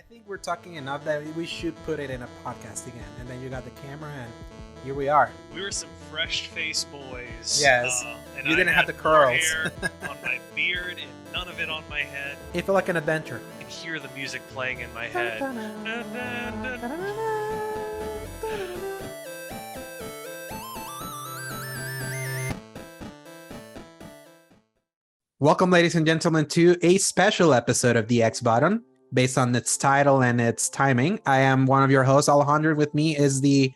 think we're talking enough that we should put it in a podcast again. And then you got the camera, and here we are. We were some fresh-faced boys. Yes. And You didn't have the more curls. hair on my beard and none of it on my head. It felt like an adventure. I can hear the music playing in my head. Welcome, ladies and gentlemen, to a special episode of the X Button, based on its title and its timing. I am one of your hosts, Alejandro. With me is the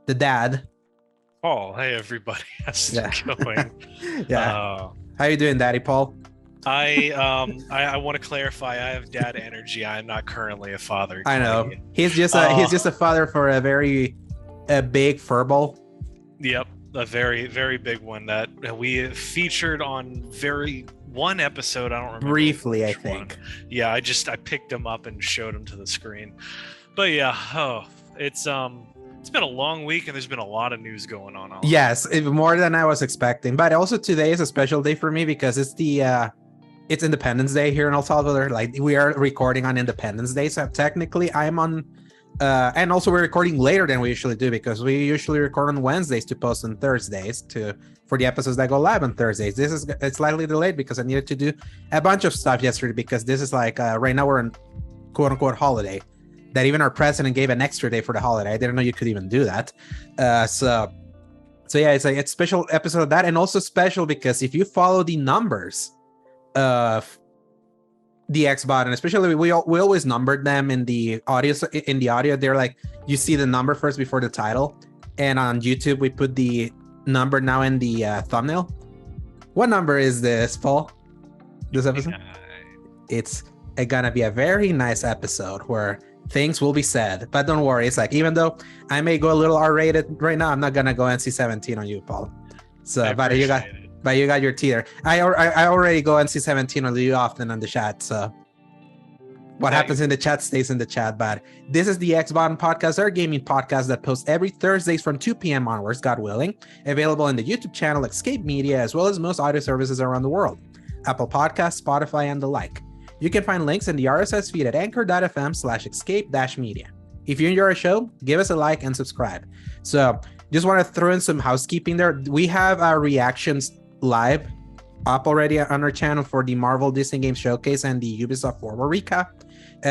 dad. Paul, hey everybody, how's it going? Yeah. How you doing, Daddy Paul? I want to clarify. I have dad energy. I am not currently a father. I know he's just a father for a very big furball. Yep, a very, very big one that we featured on one episode. I don't remember Briefly, I think. One. Yeah, I picked him up and showed him to the screen. But yeah, it's been a long week and there's been a lot of news going on. Yes, more than I was expecting. But also today is a special day for me because it's Independence Day here in El Salvador. Like, we are recording on Independence Day, so technically I'm on. And also we're recording later than we usually do because we usually record on Wednesdays to post on Thursdays for the episodes that go live on Thursdays. It's slightly delayed because I needed to do a bunch of stuff yesterday because this is like right now we're in quote unquote holiday that even our president gave an extra day for the holiday. I didn't know you could even do that. So yeah, it's a special episode of that, and also special because if you follow the numbers of the X button, especially we always numbered them in the audio. So in the audio, they're like you see the number first before the title, and on YouTube we put the number now in the thumbnail. What number is this, Paul? This episode? It's gonna be a very nice episode where things will be said, but don't worry. It's like, even though I may go a little R-rated right now, I'm not gonna go NC-17 on you, Paul. So, but you got your teeter. I already go NC-17 on you often on the chat. So, what happens in the chat stays in the chat. But this is the X Button Podcast, our gaming podcast that posts every Thursdays from 2 p.m. onwards, God willing. Available in the YouTube channel Escape Media, as well as most audio services around the world, Apple Podcasts, Spotify, and the like. You can find links in the RSS feed at anchor.fm/escape-media. If you enjoy our show, give us a like and subscribe. So just want to throw in some housekeeping there. We have our reactions live up already on our channel for the Marvel Disney Games Showcase and the Ubisoft Forward recap.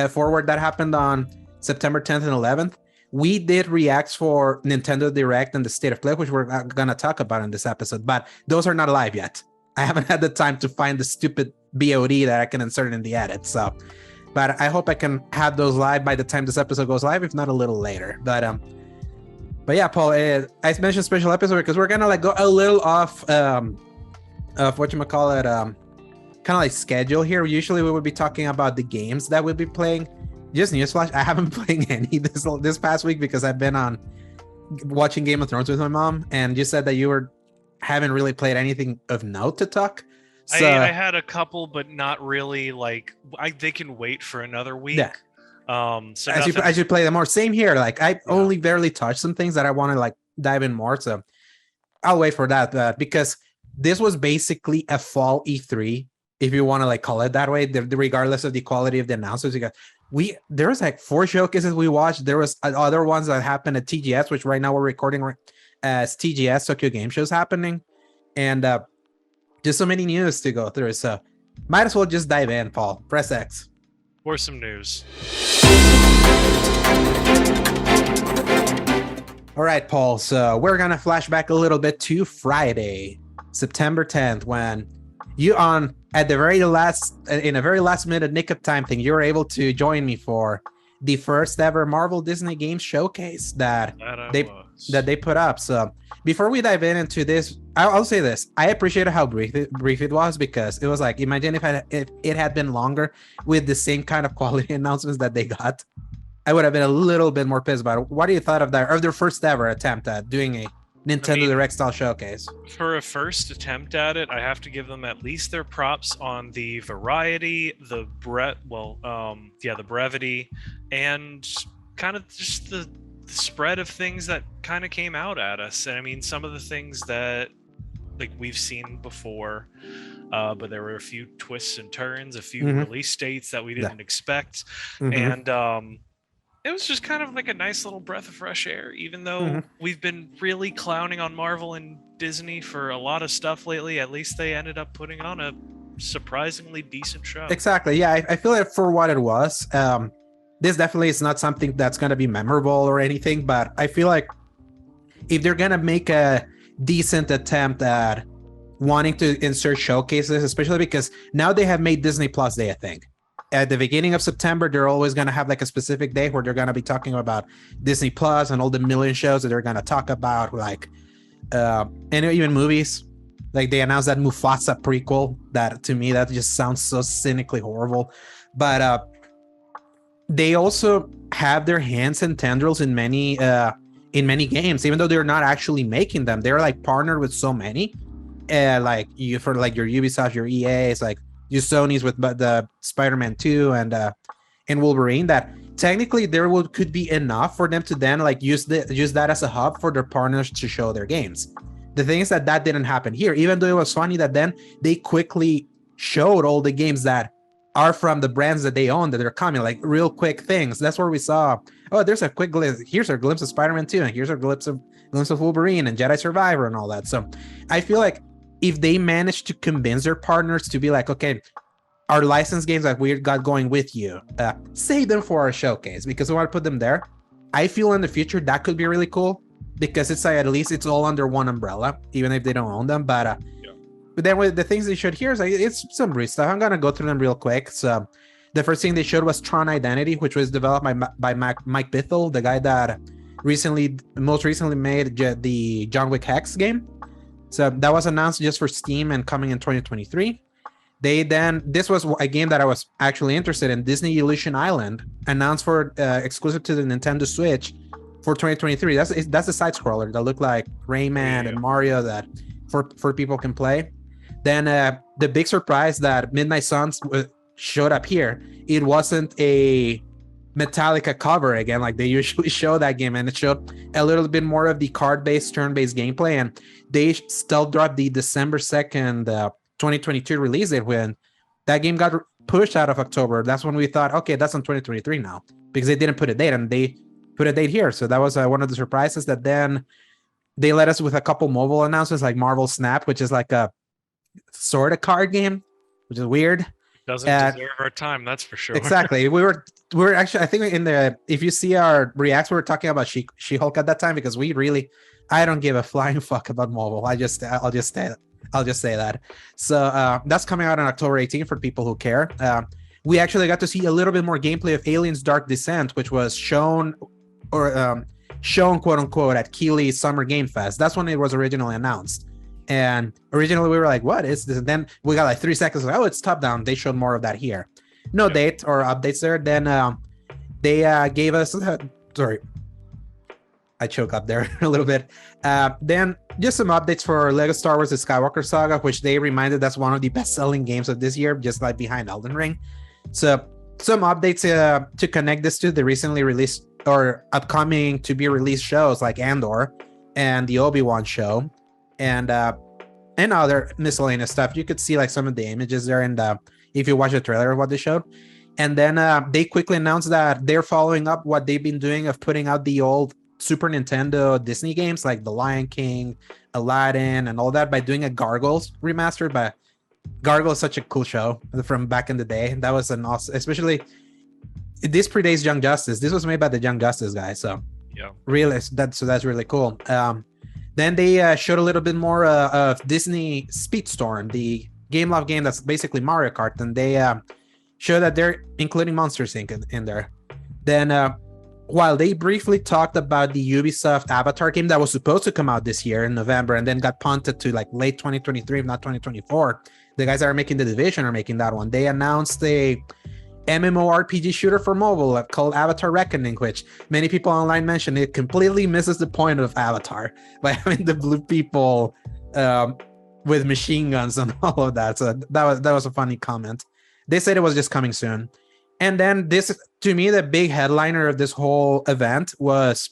Forward that happened on September 10th and 11th. We did reacts for Nintendo Direct and the State of Play, which we're going to talk about in this episode, but those are not live yet. I haven't had the time to find the stupid BOD that I can insert in the edit. So, but I hope I can have those live by the time this episode goes live, if not a little later. But yeah, Paul, I mentioned special episode because we're gonna like go a little off of whatchamacallit, kind of like schedule here. Usually we would be talking about the games that we'll be playing. Just newsflash, I haven't been playing any this past week because I've been on watching Game of Thrones with my mom, and you said that you haven't really played anything of note to talk. So, I had a couple, but not really. Like, they can wait for another week. Yeah. So as you play them more, same here. Like, I only barely touched some things that I want to like dive in more. So I'll wait for that because this was basically a fall E3, if you want to like call it that way. Regardless of the quality of the announcements, there was like 4 showcases we watched. There was other ones that happened at TGS, which right now we're recording as TGS Tokyo Game Show's happening, and just so many news to go through. So might as well just dive in, Paul. Press X for some news. All right, Paul. So we're gonna flash back a little bit to Friday, September 10th, when you in a very last minute nick of time thing, you were able to join me for the first ever Marvel Disney Games Showcase that they put up. So before we dive into this, I'll say this: I appreciated how brief it was, because it was like, imagine if it had been longer with the same kind of quality announcements that they got. I would have been a little bit more pissed about it. What do you thought of that, of their first ever attempt at doing a Nintendo Direct style showcase? For a first attempt at it, I have to give them at least their props on the variety, the brevity, and kind of just the spread of things that kind of came out at us. And I mean, some of the things that like we've seen before, but there were a few twists and turns, a few Mhm. release dates that we didn't expect, Mhm. and it was just kind of like a nice little breath of fresh air. Even though Mhm. we've been really clowning on Marvel and Disney for a lot of stuff lately, at least they ended up putting on a surprisingly decent show. Exactly. Yeah, I feel like for what it was, this definitely is not something that's going to be memorable or anything, but I feel like if they're going to make a decent attempt at wanting to insert showcases, especially because now they have made Disney Plus Day a thing. At the beginning of September, they're always going to have like a specific day where they're going to be talking about Disney Plus and all the million shows that they're going to talk about, like, and even movies. Like they announced that Mufasa prequel. That to me, that just sounds so cynically horrible. But they also have their hands and tendrils in many games, even though they're not actually making them. They're like partnered with so many. Like you for like your Ubisoft, your EAs, like your Sony's with the Spider-Man 2 and Wolverine, that technically could be enough for them to then like use that as a hub for their partners to show their games. The thing is that didn't happen here, even though it was funny that then they quickly showed all the games that are from the brands that they own that are coming, like real quick things. That's where we saw, oh, there's a quick glimpse. Here's a glimpse of Spider-Man 2, and here's a glimpse of Wolverine and Jedi Survivor and all that. So I feel like if they manage to convince their partners to be like, okay, our licensed games that we got going with you, save them for our showcase because we want to put them there. I feel in the future that could be really cool because it's like at least it's all under one umbrella, even if they don't own them. But then with the things they showed here is like it's some real stuff. I'm gonna go through them real quick. So the first thing they showed was Tron Identity, which was developed by Mike Bithell, the guy that most recently made the John Wick Hex game. So that was announced just for Steam and coming in 2023. This was a game that I was actually interested in. Disney Illusion Island, announced for exclusive to the Nintendo Switch for 2023. That's a side scroller that looked like Rayman and Mario that for people can play. Then the big surprise that Midnight Suns showed up here. It wasn't a Metallica cover again, like they usually show that game, and it showed a little bit more of the card-based, turn-based gameplay. And they still dropped the December 2nd, 2022 release date when that game got pushed out of October. That's when we thought, okay, that's on 2023 now because they didn't put a date, and they put a date here. So that was one of the surprises. That then they led us with a couple mobile announcements, like Marvel Snap, which is like a sort of card game, which is weird. Doesn't deserve our time, that's for sure. Exactly. We were actually, I think if you see our reacts, we were talking about She-Hulk at that time because I don't give a flying fuck about mobile. I'll just say that. So that's coming out on October 18th for people who care. We actually got to see a little bit more gameplay of Aliens Dark Descent, which was shown quote unquote at Keighley's Summer Game Fest. That's when it was originally announced. And originally we were like, what is this? And then we got like 3 seconds. Like, oh, it's top down. They showed more of that here. No date or updates there. Then they gave us, sorry, I choke up there a little bit. Then just some updates for Lego Star Wars: The Skywalker Saga, which they reminded that's one of the best-selling games of this year, just like behind Elden Ring. So some updates to connect this to the recently released or upcoming to be released shows like Andor and the Obi-Wan show. And other miscellaneous stuff. You could see like some of the images there, and if you watch the trailer of what they showed. And then they quickly announced that they're following up what they've been doing of putting out the old Super Nintendo Disney games like The Lion King, Aladdin, and all that by doing a Gargoyles remastered. But Gargoyle is such a cool show from back in the day. That was an awesome, especially this predates Young Justice. This was made by the Young Justice guy, so yeah, really that's really cool. Then they showed a little bit more of Disney Speedstorm, the GameLoft game that's basically Mario Kart, and they show that they're including Monsters Inc. in there. Then while they briefly talked about the Ubisoft Avatar game that was supposed to come out this year in November and then got punted to like late 2023, if not 2024, the guys that are making The Division are making that one. They announced a MMORPG shooter for mobile called Avatar Reckoning, which many people online mention it completely misses the point of Avatar by having the blue people with machine guns and all of that. So that was a funny comment. They said it was just coming soon. And then this, to me, the big headliner of this whole event was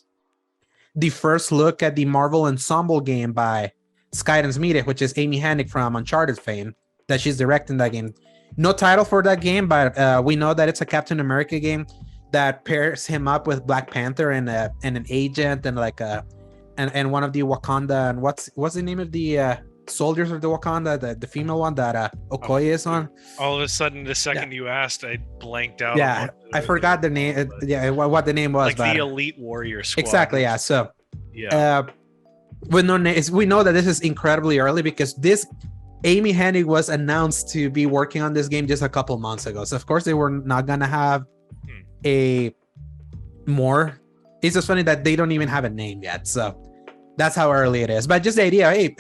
the first look at the Marvel Ensemble game by Skydance Media, which is Amy Hennig from Uncharted fame. that she's directing that game. No title for that game, but we know that it's a Captain America game that pairs him up with Black Panther and an agent and like and one of the Wakanda, and what's the name of the soldiers of the Wakanda, the female one that Okoye is on. All of a sudden, the second you asked, I blanked out. Yeah, I forgot the name. What the name was. Like the Elite Warrior Squad. Exactly. Yeah. So yeah. With no names, we know that this is incredibly early because this Amy Hennig was announced to be working on this game just a couple months ago. So of course they were not gonna have a more. It's just funny that they don't even have a name yet. So that's how early it is. But just the idea, hey,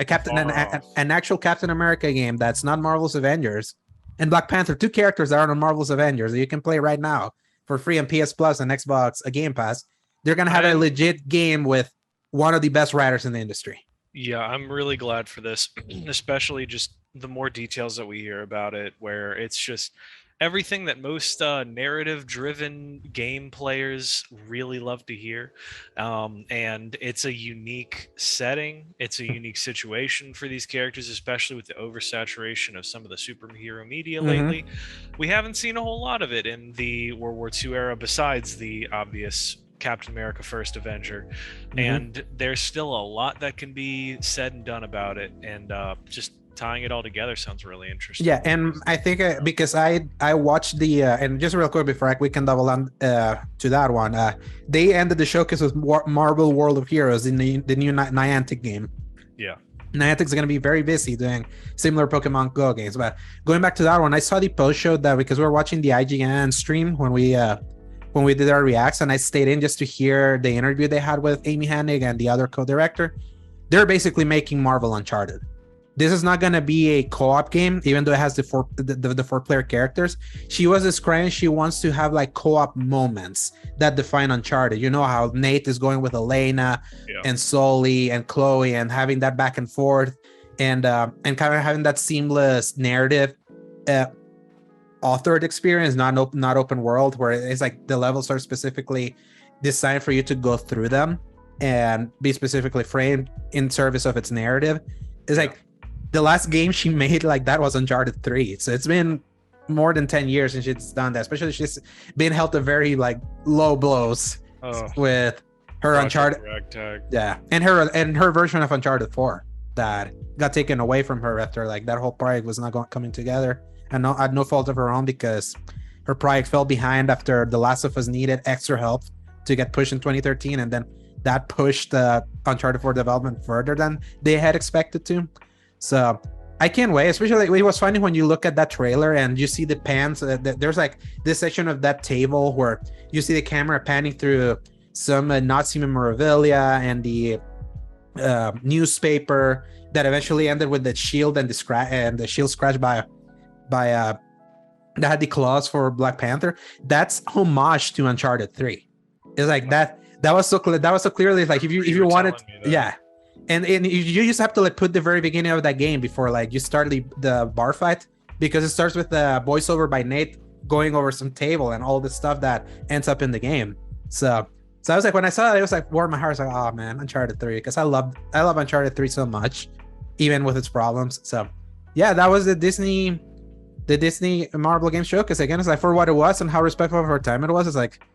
an actual Captain America game that's not Marvel's Avengers, and Black Panther, 2 characters that aren't on Marvel's Avengers that you can play right now for free on PS Plus and Xbox, a Game Pass. They're gonna have a legit game with one of the best writers in the industry. Yeah, I'm really glad for this, especially just the more details that we hear about it, where it's just everything that most narrative-driven game players really love to hear. And it's a unique setting. It's a unique situation for these characters, especially with the oversaturation of some of the superhero media lately. We haven't seen a whole lot of it in the World War II era, besides the obvious Captain America First Avenger, and there's still a lot that can be said and done about it, and just tying it all together sounds really interesting. Yeah, and I think because I watched the and just real quick before we can double on to that one, they ended the showcase with Marvel World of Heroes in the new Niantic game. Yeah, Niantic's going to be very busy doing similar Pokemon Go games. But going back to that one, I saw the post showed that because we were watching the IGN stream when we did our reacts, and I stayed in just to hear the interview they had with Amy Hennig and the other co-director. They're basically making Marvel Uncharted. This is not going to be a co-op game, even though it has the 4-player characters. She was describing she wants to have like co-op moments that define Uncharted. You know how Nate is going with Elena and Sully and Chloe, and having that back and forth, and kind of having that seamless narrative authored experience, not open world, where it's like the levels are specifically designed for you to go through them and be specifically framed in service of its narrative. It's like the last game she made like that was Uncharted 3. So it's been more than 10 years since she's done that, especially she's been held to very like low blows with her Uncharted and her version of Uncharted 4 that got taken away from her after like that whole project was not coming together. And at no fault of her own, because her project fell behind after The Last of Us needed extra help to get pushed in 2013, and then that pushed Uncharted 4 development further than they had expected to. So I can't wait. Especially, it was funny when you look at that trailer and you see the pans. There's like this section of that table where you see the camera panning through some Nazi memorabilia and the newspaper that eventually ended with the shield and the shield scratched by that had the claws for Black Panther. That's homage to Uncharted 3. It's like that was so clearly like if you wanted, and you just have to like put the very beginning of that game before like you start the bar fight, because it starts with the voiceover by Nate going over some table and all the stuff that ends up in the game. So I was like, when I saw it, it was like warmed my heart. I was like, oh man, Uncharted 3, because I love Uncharted 3 so much, even with its problems. So yeah, that was the Disney Marvel Game Showcase. Again, it's like for what it was and how respectful of her time it was. It's like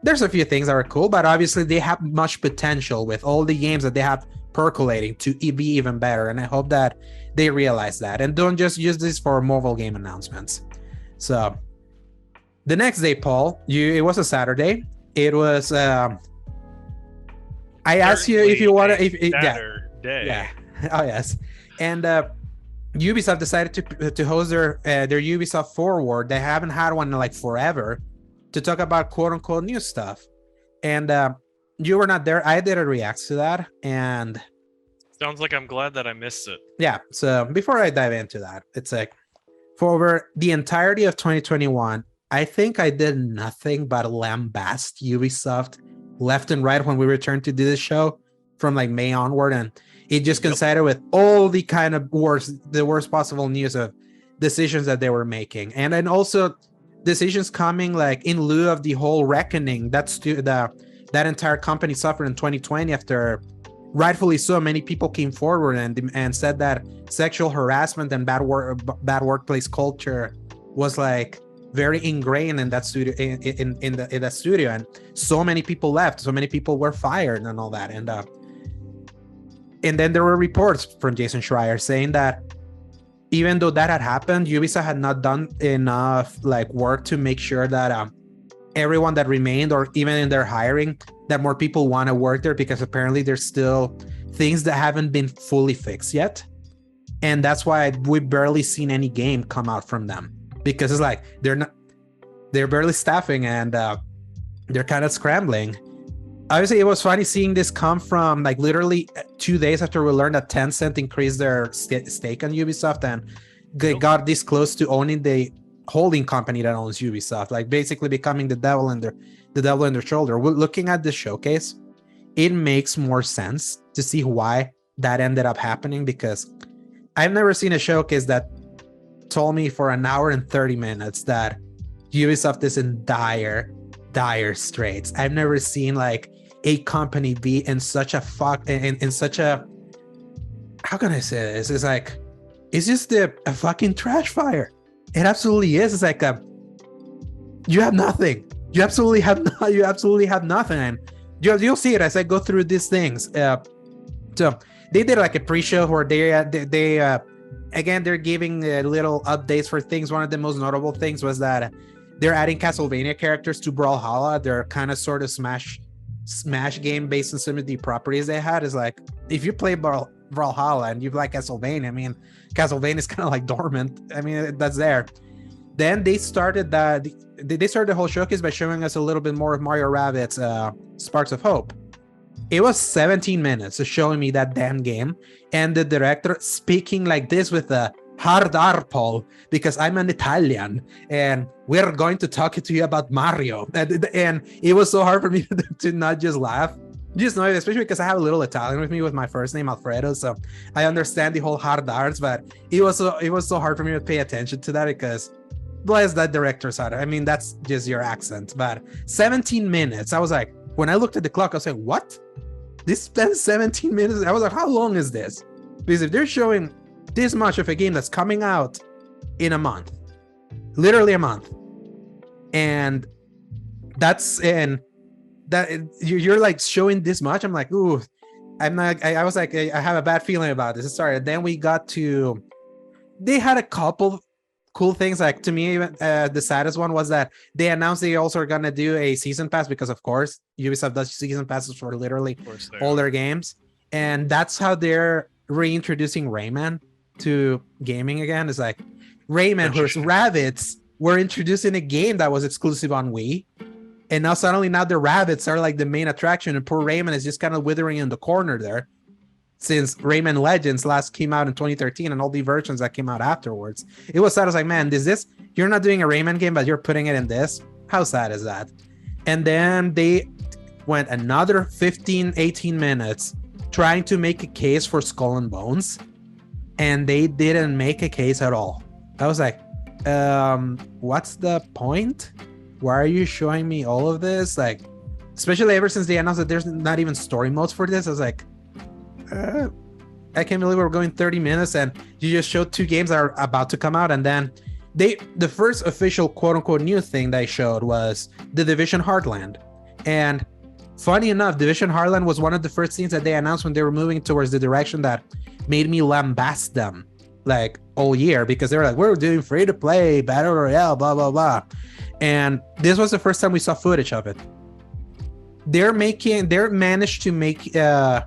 there's a few things that are cool, but obviously they have much potential with all the games that they have percolating to be even better. And I hope that they realize that and don't just use this for mobile game announcements. So the next day, Paul, it was a Saturday. It was I asked you if you want to yeah. Oh yes. And Ubisoft decided to host their Ubisoft Forward. They haven't had one in like forever, to talk about quote unquote new stuff. And you were not there. I did a react to that, and sounds like I'm glad that I missed it. Yeah. So before I dive into that, it's like for over the entirety of 2021, I think I did nothing but lambast Ubisoft left and right when we returned to do this show from like May onward, and it just coincided with all the kind of the worst possible news of decisions that they were making, and then also decisions coming like in lieu of the whole reckoning that entire company suffered in 2020 after rightfully so, many people came forward and said that sexual harassment and bad workplace culture was like very ingrained in that studio, in that studio, and so many people left, so many people were fired and all that. And then there were reports from Jason Schreier saying that even though that had happened, Ubisoft had not done enough like work to make sure that everyone that remained, or even in their hiring, that more people want to work there, because apparently there's still things that haven't been fully fixed yet. And that's why we've barely seen any game come out from them, because it's like they're barely staffing, and they're kind of scrambling. Obviously, it was funny seeing this come from like literally 2 days after we learned that Tencent increased their stake on Ubisoft and got this close to owning the holding company that owns Ubisoft, like basically becoming the devil in their shoulder. We're looking at the showcase, it makes more sense to see why that ended up happening, because I've never seen a showcase that told me for an hour and 30 minutes that Ubisoft is in dire straits. I've never seen like a company be in such a in such a, how can I say this? It's like, it's just a fucking trash fire. It absolutely is. It's like you have nothing. You absolutely have nothing. And you'll see it as I go through these things. So they did like a pre-show where they again, they're giving little updates for things. One of the most notable things was that they're adding Castlevania characters to Brawlhalla. They're kind of sort of Smash game based on some of the properties they had. Is like, if you play Brawlhalla and you like Castlevania, I mean, Castlevania is kind of like dormant. I mean, that's there. Then they started the whole showcase by showing us a little bit more of Mario Rabbids Sparks of Hope. It was 17 minutes of showing me that damn game, and the director speaking like this with a hard R, Paul, because I'm an Italian and we're going to talk to you about Mario. And it was so hard for me to not just laugh. Just know it, especially because I have a little Italian with me with my first name Alfredo, so I understand the whole hard R's, but it was so hard for me to pay attention to that, because bless that director's heart. I mean, that's just your accent. But 17 minutes, I was like, when I looked at the clock, I was like, what? This spent 17 minutes? I was like, how long is this? Because if they're showing this much of a game that's coming out in a month, literally a month, and you're like showing this much, I'm like, ooh, I was like, I have a bad feeling about this. Sorry. Then we got to, they had a couple cool things. Like, to me, the saddest one was that they announced they also are gonna do a season pass, because of course Ubisoft does season passes for literally all their games, and that's how they're reintroducing Rayman to gaming again. It's like Rayman whose Rabbids were introducing a game that was exclusive on Wii, and now suddenly the Rabbids are like the main attraction, and poor Rayman is just kind of withering in the corner there, since Rayman Legends last came out in 2013 and all the versions that came out afterwards. It was sad. I was like, man, this you're not doing a Rayman game, but you're putting it in this? How sad is that? And then they went another 15-18 minutes trying to make a case for Skull and Bones, and they didn't make a case at all. I was like, what's the point? Why are you showing me all of this? Like, especially ever since they announced that there's not even story modes for this. I was like, I can't believe we're going 30 minutes and you just showed 2 games that are about to come out. And then the first official quote-unquote new thing they showed was The Division Heartland. And funny enough, Division Heartland was one of the first things that they announced when they were moving towards the direction that made me lambast them like all year, because they were like, we're doing free-to-play battle royale, blah blah blah. And this was the first time we saw footage of it. They're managed to make a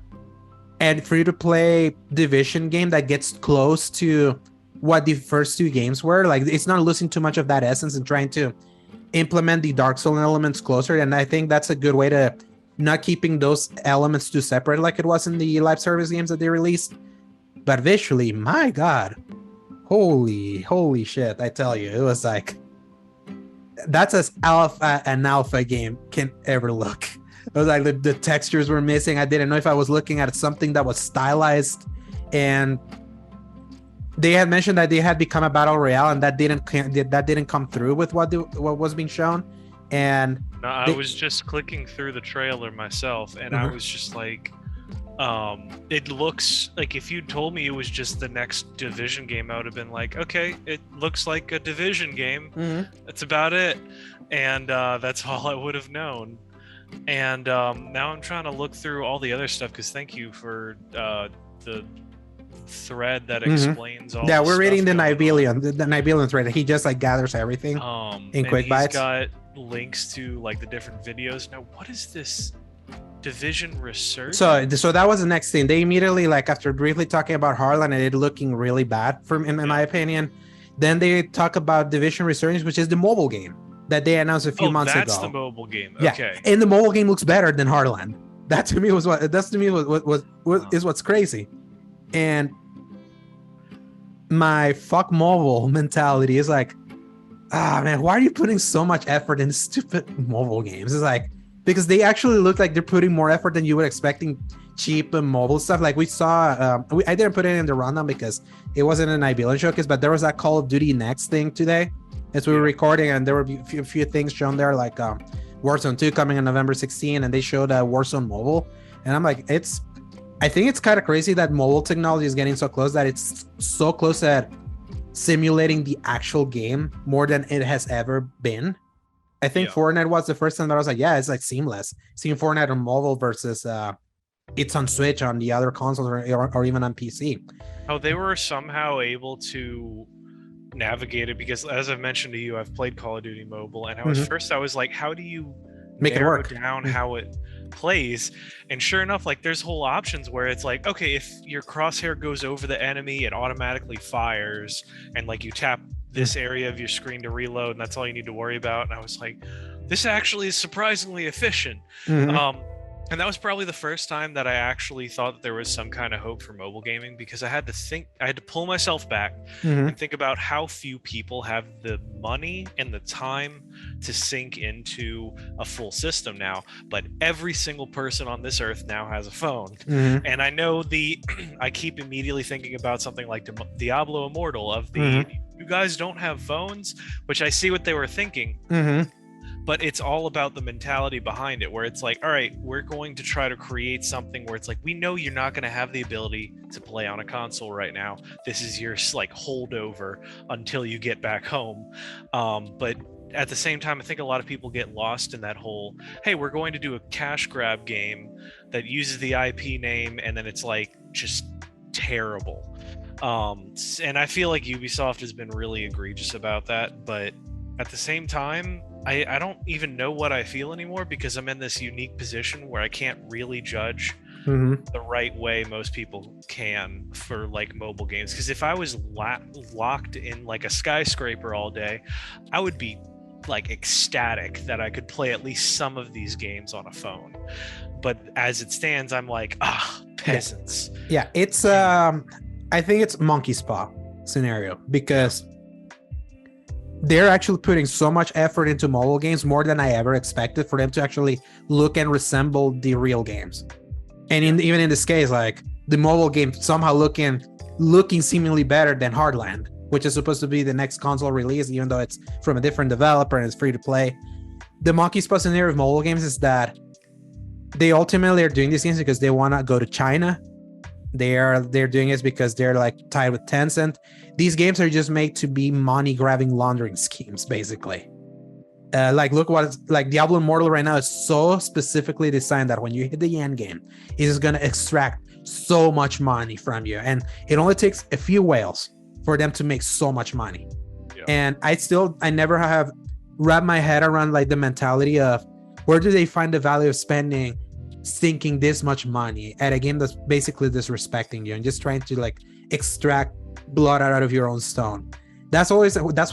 free-to-play Division game that gets close to what the first 2 games were. Like, it's not losing too much of that essence and trying to implement the Dark Souls elements closer. And I think that's a good way to not keeping those elements too separate like it was in the live service games that they released. But visually, my God, holy shit, I tell you, it was like, that's as an alpha game can ever look. It was like the textures were missing. I didn't know if I was looking at something that was stylized, and they had mentioned that they had become a battle royale, and that didn't come through with what was being shown. And no, I was just clicking through the trailer myself, and I was just like, It looks like, if you told me it was just the next Division game, I would have been like, okay, it looks like a Division game. That's about it. And that's all I would have known. And now I'm trying to look through all the other stuff, because thank you for the thread that explains all yeah, the we're stuff reading the going on. Nibelian, the Nibelian thread. He just like gathers everything in quick he's bites. got links to like the different videos. Now, what is this Division Resurgence? So that was the next thing. They immediately, like after briefly talking about Heartland and it looking really bad in my opinion, then they talk about Division Resurgence, which is the mobile game that they announced a few months ago. That's the mobile game. Yeah. Okay. And the mobile game looks better than Heartland. That to me was what's crazy. And my fuck mobile mentality is like, man, why are you putting so much effort in stupid mobile games? It's like, because they actually look like they're putting more effort than you would expecting cheap mobile stuff. Like we saw, I didn't put it in the rundown because it wasn't an Ibelian showcase, but there was that Call of Duty Next thing today as we were recording, and there were a few things shown there, like Warzone 2 coming on November 16, and they showed Warzone Mobile. And I'm like, I think it's kind of crazy that mobile technology is getting so close, that it's so close at simulating the actual game more than it has ever been. I think Fortnite was the first time that I was like, yeah, it's like seamless. Seeing Fortnite on mobile versus it's on Switch, on the other consoles, or even on PC. Oh, they were somehow able to navigate it, because as I've mentioned to you, I've played Call of Duty Mobile, and I was like, how do you make it work down how it plays? And sure enough, like there's whole options where it's like, okay, if your crosshair goes over the enemy, it automatically fires, and like you tap this area of your screen to reload, and that's all you need to worry about. And I was like, this actually is surprisingly efficient. And that was probably the first time that I actually thought that there was some kind of hope for mobile gaming, because I had to pull myself back and think about how few people have the money and the time to sink into a full system now. But every single person on this earth now has a phone. And I know I keep immediately thinking about something like Diablo Immortal, of you guys don't have phones, which I see what they were thinking. But it's all about the mentality behind it, where it's like, all right, we're going to try to create something where it's like, we know you're not going to have the ability to play on a console right now. This is your like holdover until you get back home. But at the same time, I think a lot of people get lost in that whole, hey, we're going to do a cash grab game that uses the IP name, and then it's like just terrible. And I feel like Ubisoft has been really egregious about that, but at the same time, I don't even know what I feel anymore, because I'm in this unique position where I can't really judge the right way most people can for like mobile games. Because if I was locked in like a skyscraper all day, I would be like ecstatic that I could play at least some of these games on a phone. But as it stands, I'm like, peasants. Yeah, it's I think it's monkey's paw scenario, because they're actually putting so much effort into mobile games, more than I ever expected for them to actually look and resemble the real games. And even in this case, like the mobile game somehow looking seemingly better than Heartland, which is supposed to be the next console release, even though it's from a different developer and it's free to play. The monkey's paw scenario of mobile games is that they ultimately are doing these things because they want to go to China. They're doing it because they're like tied with Tencent. These games are just made to be money grabbing laundering schemes, basically. Like look what it's like. Diablo Immortal right now is so specifically designed that when you hit the end game, it is going to extract so much money from you, and it only takes a few whales for them to make so much money. And I never have wrapped my head around like the mentality of where do they find the value of sinking this much money at a game that's basically disrespecting you and just trying to like extract blood out of your own stone. That's why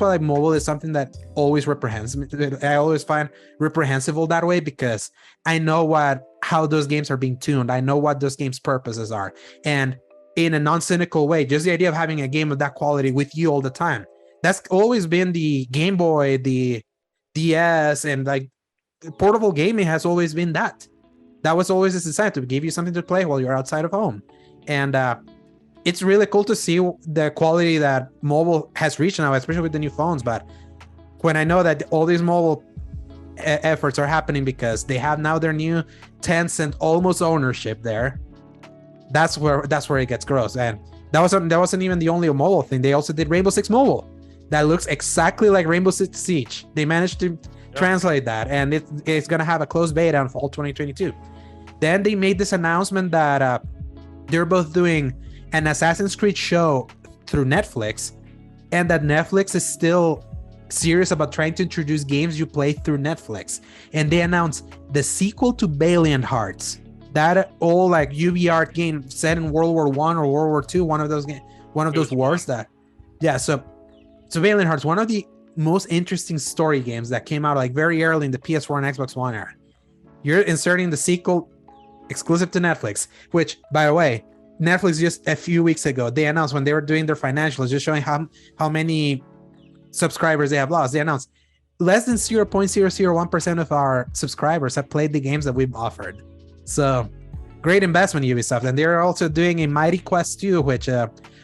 like mobile is something that always reprehends me. I always find reprehensible that way, because I know how those games are being tuned. I know what those games' purposes are, and in a non-cynical way, just the idea of having a game of that quality with you all the time. That's always been the Game Boy, the DS, and like portable gaming has always been that. That was always designed to give you something to play while you're outside of home. And it's really cool to see the quality that mobile has reached now, especially with the new phones. But when I know that all these mobile efforts are happening because they have now their new Tencent almost ownership there, That's where it gets gross. And that wasn't even the only mobile thing. They also did Rainbow Six Mobile that looks exactly like Rainbow Six Siege. They managed to translate that, and it's gonna have a closed beta in fall 2022. Then they made this announcement that they're both doing an Assassin's Creed show through Netflix, and that Netflix is still serious about trying to introduce games you play through Netflix. And they announced the sequel to Valiant Hearts, that old like UbiSoft game set in World War I or World War II, one of those wars that, so Valiant Hearts, one of the most interesting story games that came out like very early in the PS4 and Xbox One era. You're inserting the sequel exclusive to Netflix, which, by the way, Netflix just a few weeks ago, they announced when they were doing their financials, just showing how many subscribers they have lost. They announced less than 0.001% of our subscribers have played the games that we've offered. So great investment, Ubisoft. And they're also doing a Mighty Quest 2, which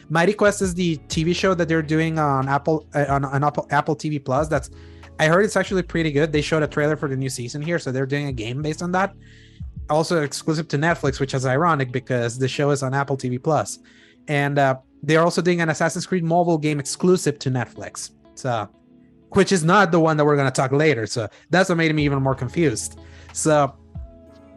Mighty Quest is the TV show that they're doing on Apple TV Plus. I heard it's actually pretty good. They showed a trailer for the new season here, so they're doing a game based on that. Also exclusive to Netflix, which is ironic because the show is on Apple TV Plus. And they're also doing an Assassin's Creed mobile game exclusive to Netflix. So, which is not the one that we're going to talk later. So that's what made me even more confused. So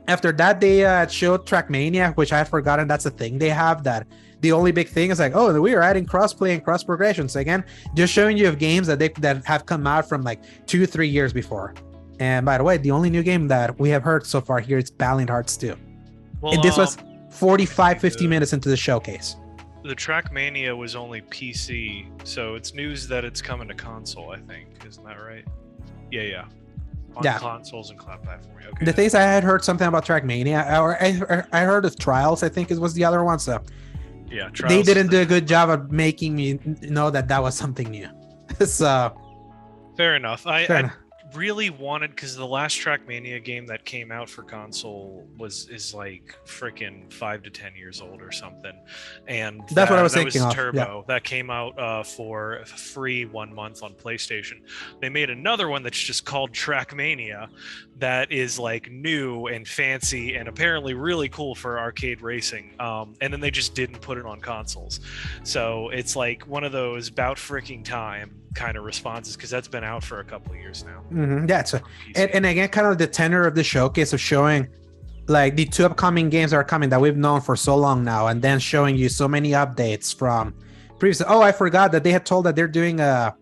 after that, they showed Trackmania, which I had forgotten that's a thing they have. That the only big thing is like, oh, we are adding crossplay and cross progression. So again, just showing you of games that have come out from like 2-3 years before. And by the way, the only new game that we have heard so far here is Valiant Hearts 2. Well, and this was 50 minutes into the showcase. The Trackmania was only PC, so it's news that it's coming to console, I think. Isn't that right? Yeah. On consoles and cloud platform. Okay. The things I had heard something about Trackmania, or I heard of Trials, I think it was the other one. So yeah, they didn't do a good job of making me know that was something new. So fair enough. I really wanted, because the last Trackmania game that came out for console is like freaking 5 to 10 years old or something, and that's what I was thinking. Was Turbo that came out for free 1 month on PlayStation. They made another one that's just called Trackmania that is like new and fancy and apparently really cool for arcade racing, and then they just didn't put it on consoles. So it's like one of those about freaking time kind of responses, because that's been out for a couple of years now. Mm-hmm. Yeah, so and again, kind of the tenor of the showcase of showing like the 2 upcoming games that are coming that we've known for so long now, and then showing you so many updates from previous. Oh, I forgot that they had told that they're doing a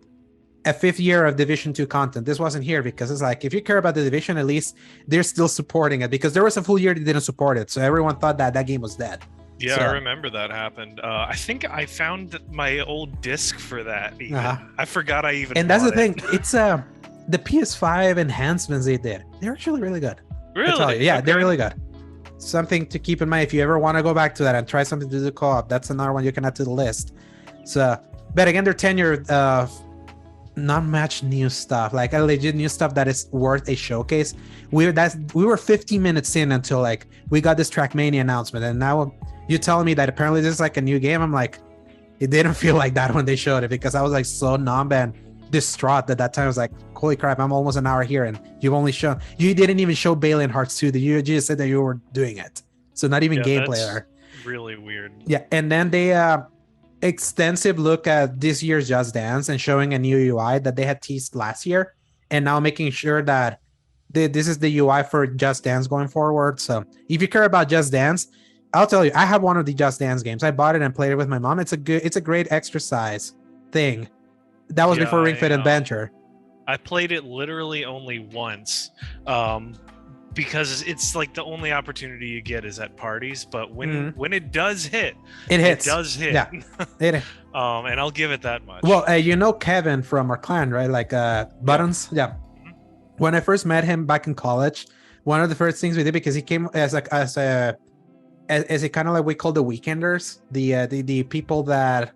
5th year of Division 2 content. This wasn't here because it's like, if you care about the Division, at least they're still supporting it, because there was a full year they didn't support it, so everyone thought that game was dead. Yeah, so, I remember that happened. I think I found my old disc for that. Even. I forgot I even. And that's the thing. It's the PS5 enhancements they did. They're actually really good. Really? Yeah, okay. They're really good. Something to keep in mind if you ever want to go back to that and try something to do co-op. That's another one you can add to the list. So, but again, their tenure not much new stuff, like a legit new stuff that is worth a showcase. We were 15 minutes in until like we got this Trackmania announcement, and now you're telling me that apparently this is like a new game. I'm like, it didn't feel like that when they showed it, because I was like so numb and distraught at that time. I was like, holy crap, I'm almost an hour here and you didn't even show Valiant Hearts 2. You just said that you were doing it. So not even gameplay there. Really weird. Yeah, and then they extensive look at this year's Just Dance and showing a new UI that they had teased last year, and now making sure that this is the UI for Just Dance going forward. So if you care about Just Dance, I'll tell you, I have one of the Just Dance games. I bought it and played it with my mom. It's a great exercise thing. That was before Ring Fit Adventure. I played it literally only once, because it's like the only opportunity you get is at parties. But when it does hit, it hits. It does hit. Yeah. And I'll give it that much. Well, you know Kevin from our clan, right? Like Buttons. Yeah. Mm-hmm. When I first met him back in college, one of the first things we did, because he came as a kind of like we call the weekenders, the people that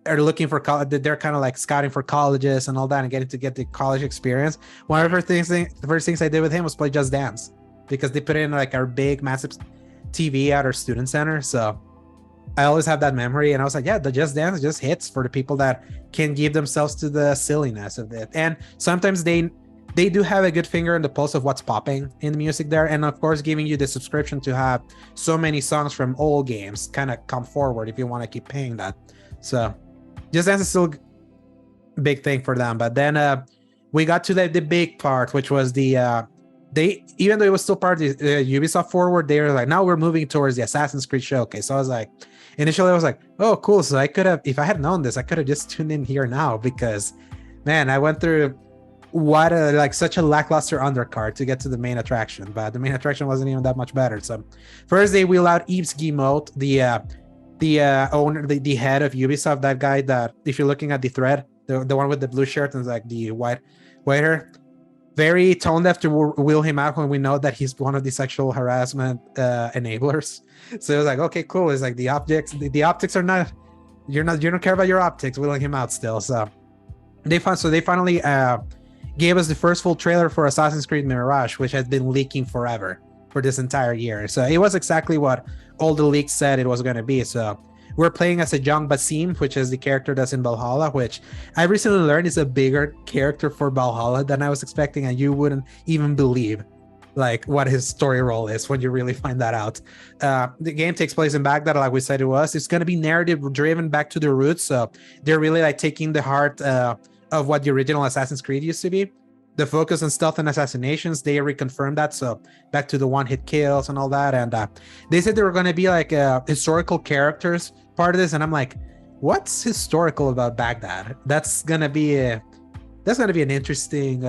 are looking for college, they're kind of like scouting for colleges and all that and getting to get the college experience. One of the first things I did with him was play Just Dance, because they put in like our big massive TV at our student center. So I always have that memory, and I was like, yeah, the Just Dance just hits for the people that can give themselves to the silliness of it. And sometimes they they do have a good finger on the pulse of what's popping in the music there, and of course giving you the subscription to have so many songs from old games kind of come forward if you want to keep paying that. So Just Dance is still a big thing for them. But then we got to the big part, which was the they, even though it was still part of the Ubisoft Forward, they were like, now we're moving towards the Assassin's Creed showcase. So I was like, initially I was like, oh cool, so I could have, if I had known this, I could have just tuned in here now, because man, I went through what a, like such a lackluster undercard to get to the main attraction, but the main attraction wasn't even that much better. So first they wheel out Yves Guillemot, the owner, the head of Ubisoft, that guy that, if you're looking at the thread, the one with the blue shirt and like the white hair, very tone deaf to wheel him out when we know that he's one of the sexual harassment enablers. So it was like, okay, cool. It's like the optics are not, you don't care about your optics, wheeling him out still. So they finally gave us the first full trailer for Assassin's Creed Mirage, which had been leaking forever for this entire year. So it was exactly what all the leaks said it was going to be. So we're playing as a Jean Basim, which is the character that's in Valhalla, which I recently learned is a bigger character for Valhalla than I was expecting, and you wouldn't even believe like what his story role is when you really find that out. The game takes place in Baghdad, like we said it was. It's going to be narrative driven back to the roots, so they're really like taking the heart of what the original Assassin's Creed used to be. The focus on stealth and assassinations, they reconfirmed that, so back to the one-hit kills and all that. And they said there were going to be like historical characters part of this, and I'm like, what's historical about Baghdad? That's gonna be an interesting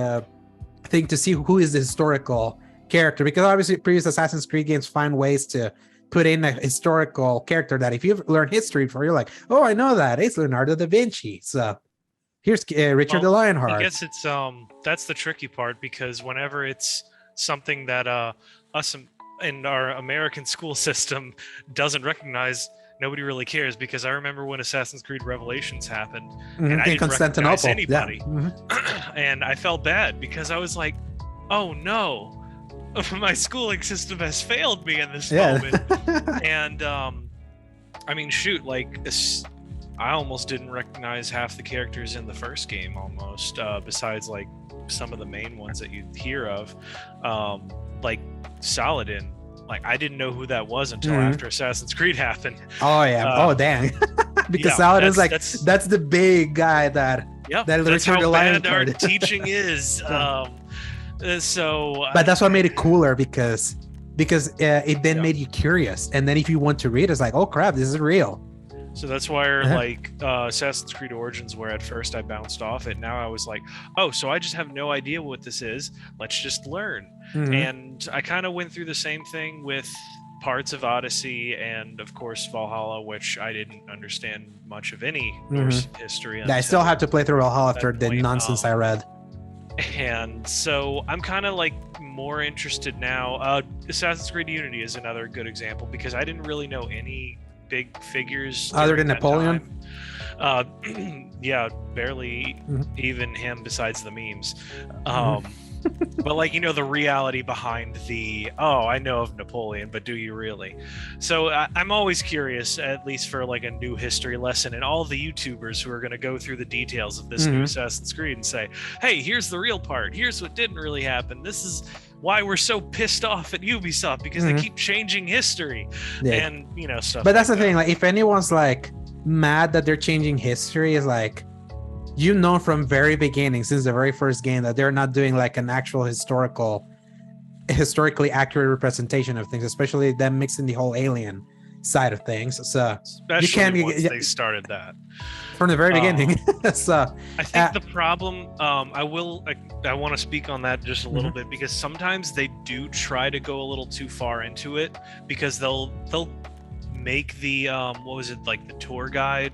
thing to see who is the historical character, because obviously previous Assassin's Creed games find ways to put in a historical character that if you've learned history before, you're like, oh, I know that, it's Leonardo da Vinci. So here's Richard the Lionheart. I guess it's that's the tricky part, because whenever it's something that us in our American school system doesn't recognize, nobody really cares. Because I remember when Assassin's Creed Revelations happened, and I didn't recognize anybody, and I felt bad because I was like, oh no, my schooling system has failed me in this moment. And I mean, shoot, like I almost didn't recognize half the characters in the first game, almost, besides like some of the main ones that you hear of, like Saladin. Like, I didn't know who that was until after Assassin's Creed happened. Oh yeah. Oh dang. Because Saladin's that's the big guy that that's how bad our teaching is. So but that's what made it cooler, because it then made you curious, and then if you want to read, it's like, oh crap, this is real. So that's why like Assassin's Creed Origins, where at first I bounced off it, now I was like, oh, so I just have no idea what this is, let's just learn. And I kind of went through the same thing with parts of Odyssey and of course Valhalla, which I didn't understand much of any Norse history. I still have to play through Valhalla after the nonsense I read. And so I'm kind of like more interested now. Assassin's Creed Unity is another good example, because I didn't really know any big figures other than Napoleon. Yeah, barely even him, besides the memes. But like, the reality behind the, oh, I know of Napoleon, but do you really? So I'm always curious, at least for like a new history lesson, and all the YouTubers who are going to go through the details of this new Assassin's Creed and say, hey, here's the real part, here's what didn't really happen, this is why we're so pissed off at Ubisoft, because they keep changing history and stuff. But that's the thing, like if anyone's like mad that they're changing history, is like, from very beginning, since the very first game, that they're not doing like an actual historically accurate representation of things, especially them mixing the whole alien side of things. So especially once they started that from the very beginning. So I think the problem, I want to speak on that just a little bit, because sometimes they do try to go a little too far into it, because they'll make the like the tour guide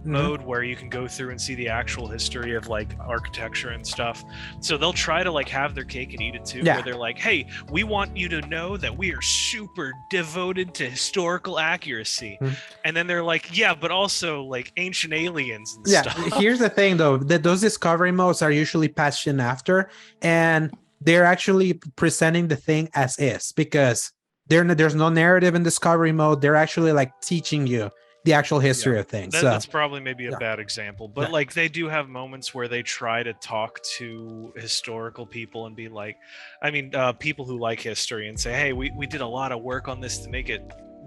mode, where you can go through and see the actual history of like architecture and stuff. So they'll try to like have their cake and eat it too, where they're like, hey, we want you to know that we are super devoted to historical accuracy. And then they're like, yeah, but also like ancient aliens and stuff. Here's the thing though, that those discovery modes are usually patched in after, and they're actually presenting the thing as is, because there's no narrative in discovery mode. They're actually like teaching you the actual history of things. That's probably maybe a bad example, but Yeah. like they do have moments where they try to talk to historical people and be like, I mean, people who like history and say, hey, we did a lot of work on this to make it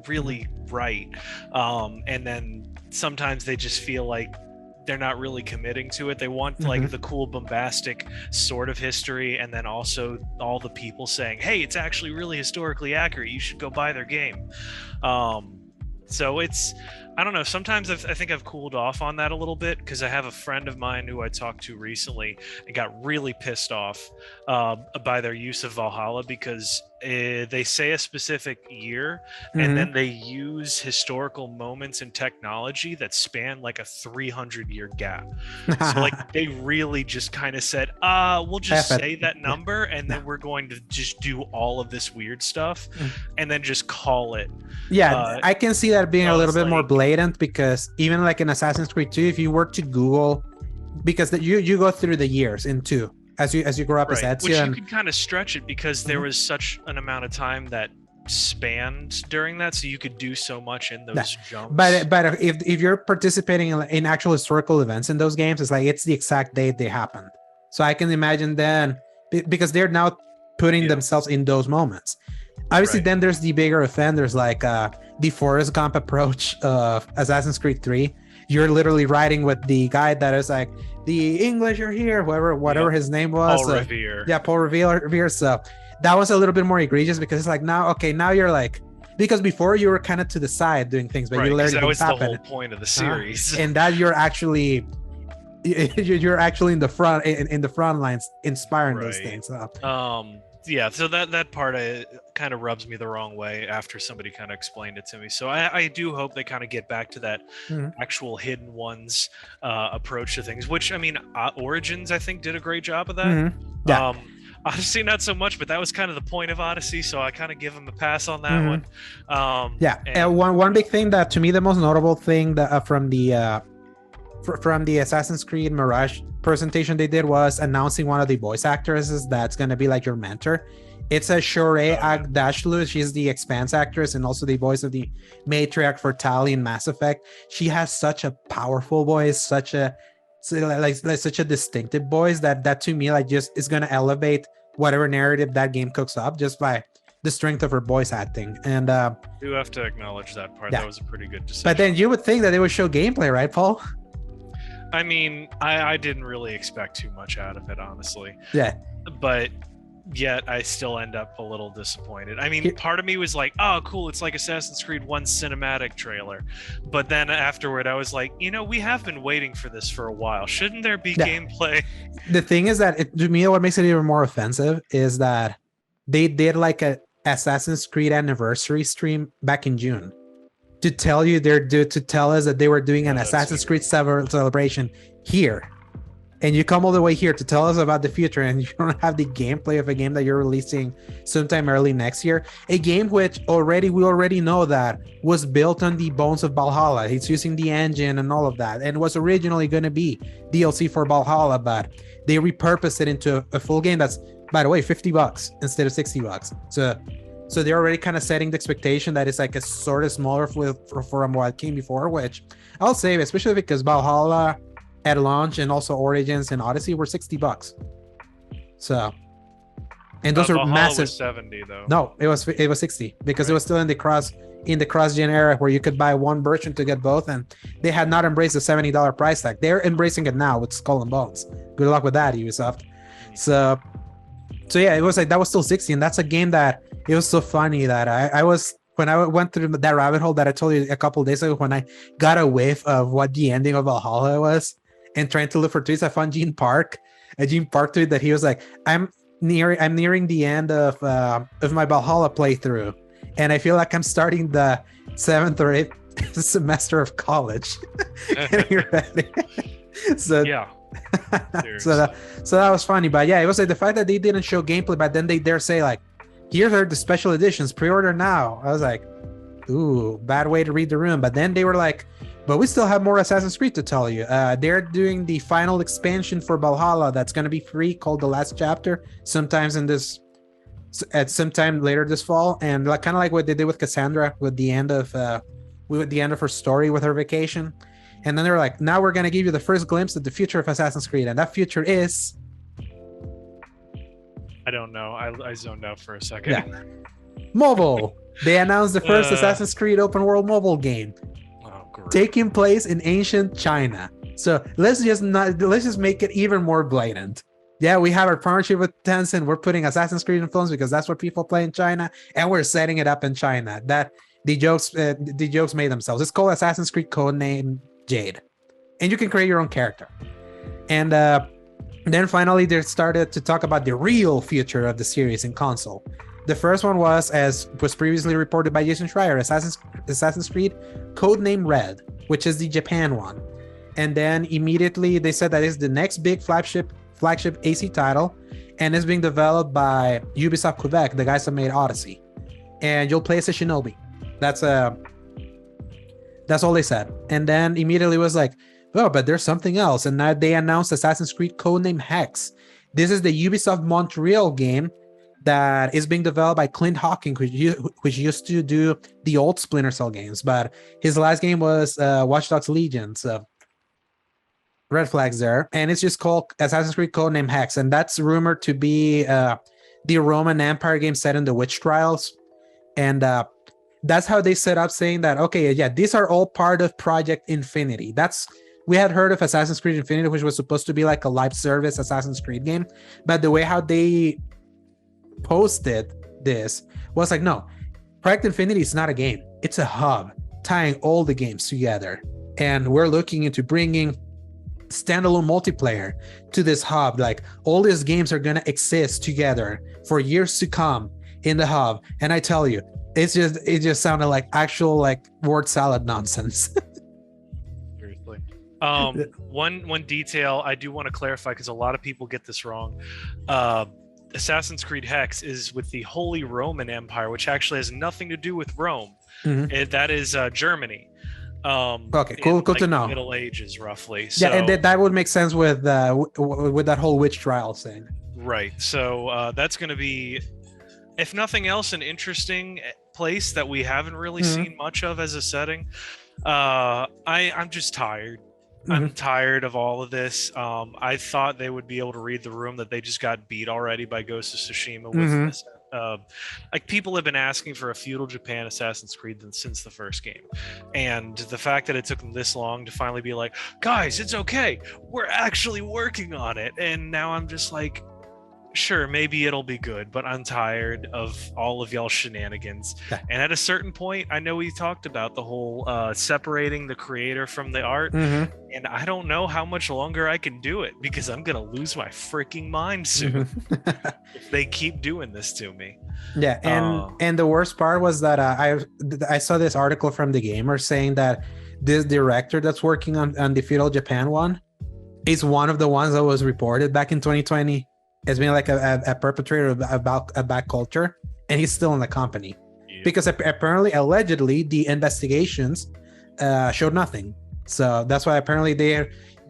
really right. And then sometimes they just feel like they're not really committing to it. They want like the cool bombastic sort of history, and then also all the people saying, hey, it's actually really historically accurate, you should go buy their game. So it's, I don't know, sometimes I think I've cooled off on that a little bit, because I have a friend of mine who I talked to recently and got really pissed off by their use of Valhalla, because they say a specific year and then they use historical moments and technology that span like a 300-year gap. So like they really just kind of said, we'll just say that number and then we're going to just do all of this weird stuff and then just call it. I can see that being so a little bit it's more like- blatant, because even like in Assassin's Creed 2, if you were to Google, because you go through the years in 2 as you grow up as Right, Ezio, which you and could kind of stretch it, because there was such an amount of time that spanned during that, so you could do so much in those jumps. but if you're participating in actual historical events in those games, it's like it's the exact date they happened. So I can imagine then, because they're now putting themselves in those moments. Obviously, then there's the bigger offenders, like the Forrest Gump approach of Assassin's Creed 3. You're literally riding with the guy that is like, the English are here, whatever his name was. Paul Revere. Yeah, Paul Revere. So that was a little bit more egregious, because it's like, now you're like, because before you were kind of to the side doing things, but you learned that was happen. the whole point of the series. And that you're actually in the front in the front lines inspiring those things. Yeah, so that part kind of rubs me the wrong way after somebody kind of explained it to me. So I do hope they kind of get back to that actual hidden ones approach to things, which, I mean, Origins, I think, did a great job of that. Odyssey, not so much, but that was kind of the point of Odyssey, so I kind of give them a pass on that one. And one big thing that, to me, the most notable thing that from the Assassin's Creed Mirage presentation they did was announcing one of the voice actresses that's going to be like your mentor. It's a Shohreh Aghdashloo. She's the Expanse actress and also the voice of the matriarch for Tali in Mass Effect. She has such a powerful voice, such a distinctive voice that to me, like, just is going to elevate whatever narrative that game cooks up just by the strength of her voice acting. And do have to acknowledge that part. That was a pretty good decision. But then you would think that they would show gameplay, right, Paul? I mean, I didn't really expect too much out of it, honestly. Yeah. But yet I still end up a little disappointed. I mean, part of me was like, oh, cool, it's like Assassin's Creed 1 cinematic trailer. But then afterward, I was like, we have been waiting for this for a while. Shouldn't there be gameplay? The thing is that, to me, what makes it even more offensive is that they did like a Assassin's Creed anniversary stream back in June to tell us that they were doing an Assassin's Creed celebration here, and you come all the way here to tell us about the future, and you don't have the gameplay of a game that you're releasing sometime early next year, a game which we already know that was built on the bones of Valhalla. It's using the engine and all of that, and was originally going to be DLC for Valhalla, but they repurposed it into a full game that's, by the way, $50 instead of $60. So they're already kind of setting the expectation that it's like a sort of smaller from what came before, which I'll say, especially because Valhalla at launch and also Origins and Odyssey were $60. So, and those are Valhalla massive. Was 70 though. No, it was 60 because it was still in the cross-gen era where you could buy one version to get both, and they had not embraced the $70 price tag. They're embracing it now with Skull and Bones. Good luck with that, Ubisoft. So yeah, it was like that was still 60, and that's a game that it was so funny that I was, when I went through that rabbit hole that I told you a couple of days ago, when I got a whiff of what the ending of Valhalla was and trying to look for tweets, I found Gene Park tweet that he was like, I'm nearing the end of my Valhalla playthrough, and I feel like I'm starting the 7th or 8th semester of college. So yeah. so that was funny. But yeah, it was like the fact that they didn't show gameplay, but then they dare say like, here are the special editions, pre-order now. I was like, ooh, bad way to read the room. But then they were like, but we still have more Assassin's Creed to tell you. They're doing the final expansion for Valhalla that's going to be free, called The Last Chapter, sometime later this fall. And like kind of like what they did with Cassandra with the end of with the end of her story with her vacation. And then they were like, now we're going to give you the first glimpse of the future of Assassin's Creed. And that future is... I don't know. I zoned out for a second. Yeah. Mobile. They announced the first Assassin's Creed open world mobile game. Oh, great. Taking place in ancient China. So let's just make it even more blatant. Yeah, we have our partnership with Tencent. We're putting Assassin's Creed in films because that's what people play in China, and we're setting it up in China. That the jokes made themselves. It's called Assassin's Creed Codename Jade, and you can create your own character. And then finally, they started to talk about the real future of the series in console. The first one was, as was previously reported by Jason Schreier, Assassin's Creed Codename Red, which is the Japan one. And then immediately they said that it's the next big flagship AC title, and it's being developed by Ubisoft Quebec, the guys that made Odyssey. And you'll play as a shinobi. That's all they said. And then immediately was like, oh, but there's something else. And now they announced Assassin's Creed Codename Hex. This is the Ubisoft Montreal game that is being developed by Clint Hawking, which used to do the old Splinter Cell games, but his last game was Watch Dogs Legion. So red flags there. And it's just called Assassin's Creed Codename Hex, and that's rumored to be the Roman Empire game set in the witch trials. And that's how they set up, saying that, okay, yeah, these are all part of Project Infinity. We had heard of Assassin's Creed Infinity, which was supposed to be like a live service Assassin's Creed game, but the way how they posted this was like, no, Project Infinity is not a game, it's a hub tying all the games together, and we're looking into bringing standalone multiplayer to this hub. Like, all these games are going to exist together for years to come in the hub. And I tell you, it just sounded like actual like word salad nonsense. Seriously. One detail I do want to clarify, because a lot of people get this wrong. Assassin's Creed Hex is with the Holy Roman Empire, which actually has nothing to do with Rome. Mm-hmm. That is Germany. Okay, cool to know. Middle Ages, roughly. So, yeah, and that would make sense with that whole witch trial thing. Right. So that's going to be, if nothing else, an interesting place that we haven't really seen much of as a setting. I'm just tired. I'm tired of all of this. I thought they would be able to read the room that they just got beat already by Ghost of Tsushima with this. Like, people have been asking for a feudal Japan Assassin's Creed since the first game, and the fact that it took them this long to finally be like, guys, it's okay, we're actually working on it, and now I'm just like, sure, maybe it'll be good, but I'm tired of all of y'all shenanigans. And at a certain point, I know we talked about the whole separating the creator from the art, and I don't know how much longer I can do it, because I'm gonna lose my freaking mind soon if they keep doing this to me. Yeah, and the worst part was that I saw this article from The Gamer saying that this director that's working on the Feudal Japan one is one of the ones that was reported back in 2020 as being like a perpetrator about a bad culture, and he's still in the company. Because apparently, allegedly, the investigations showed nothing. So that's why apparently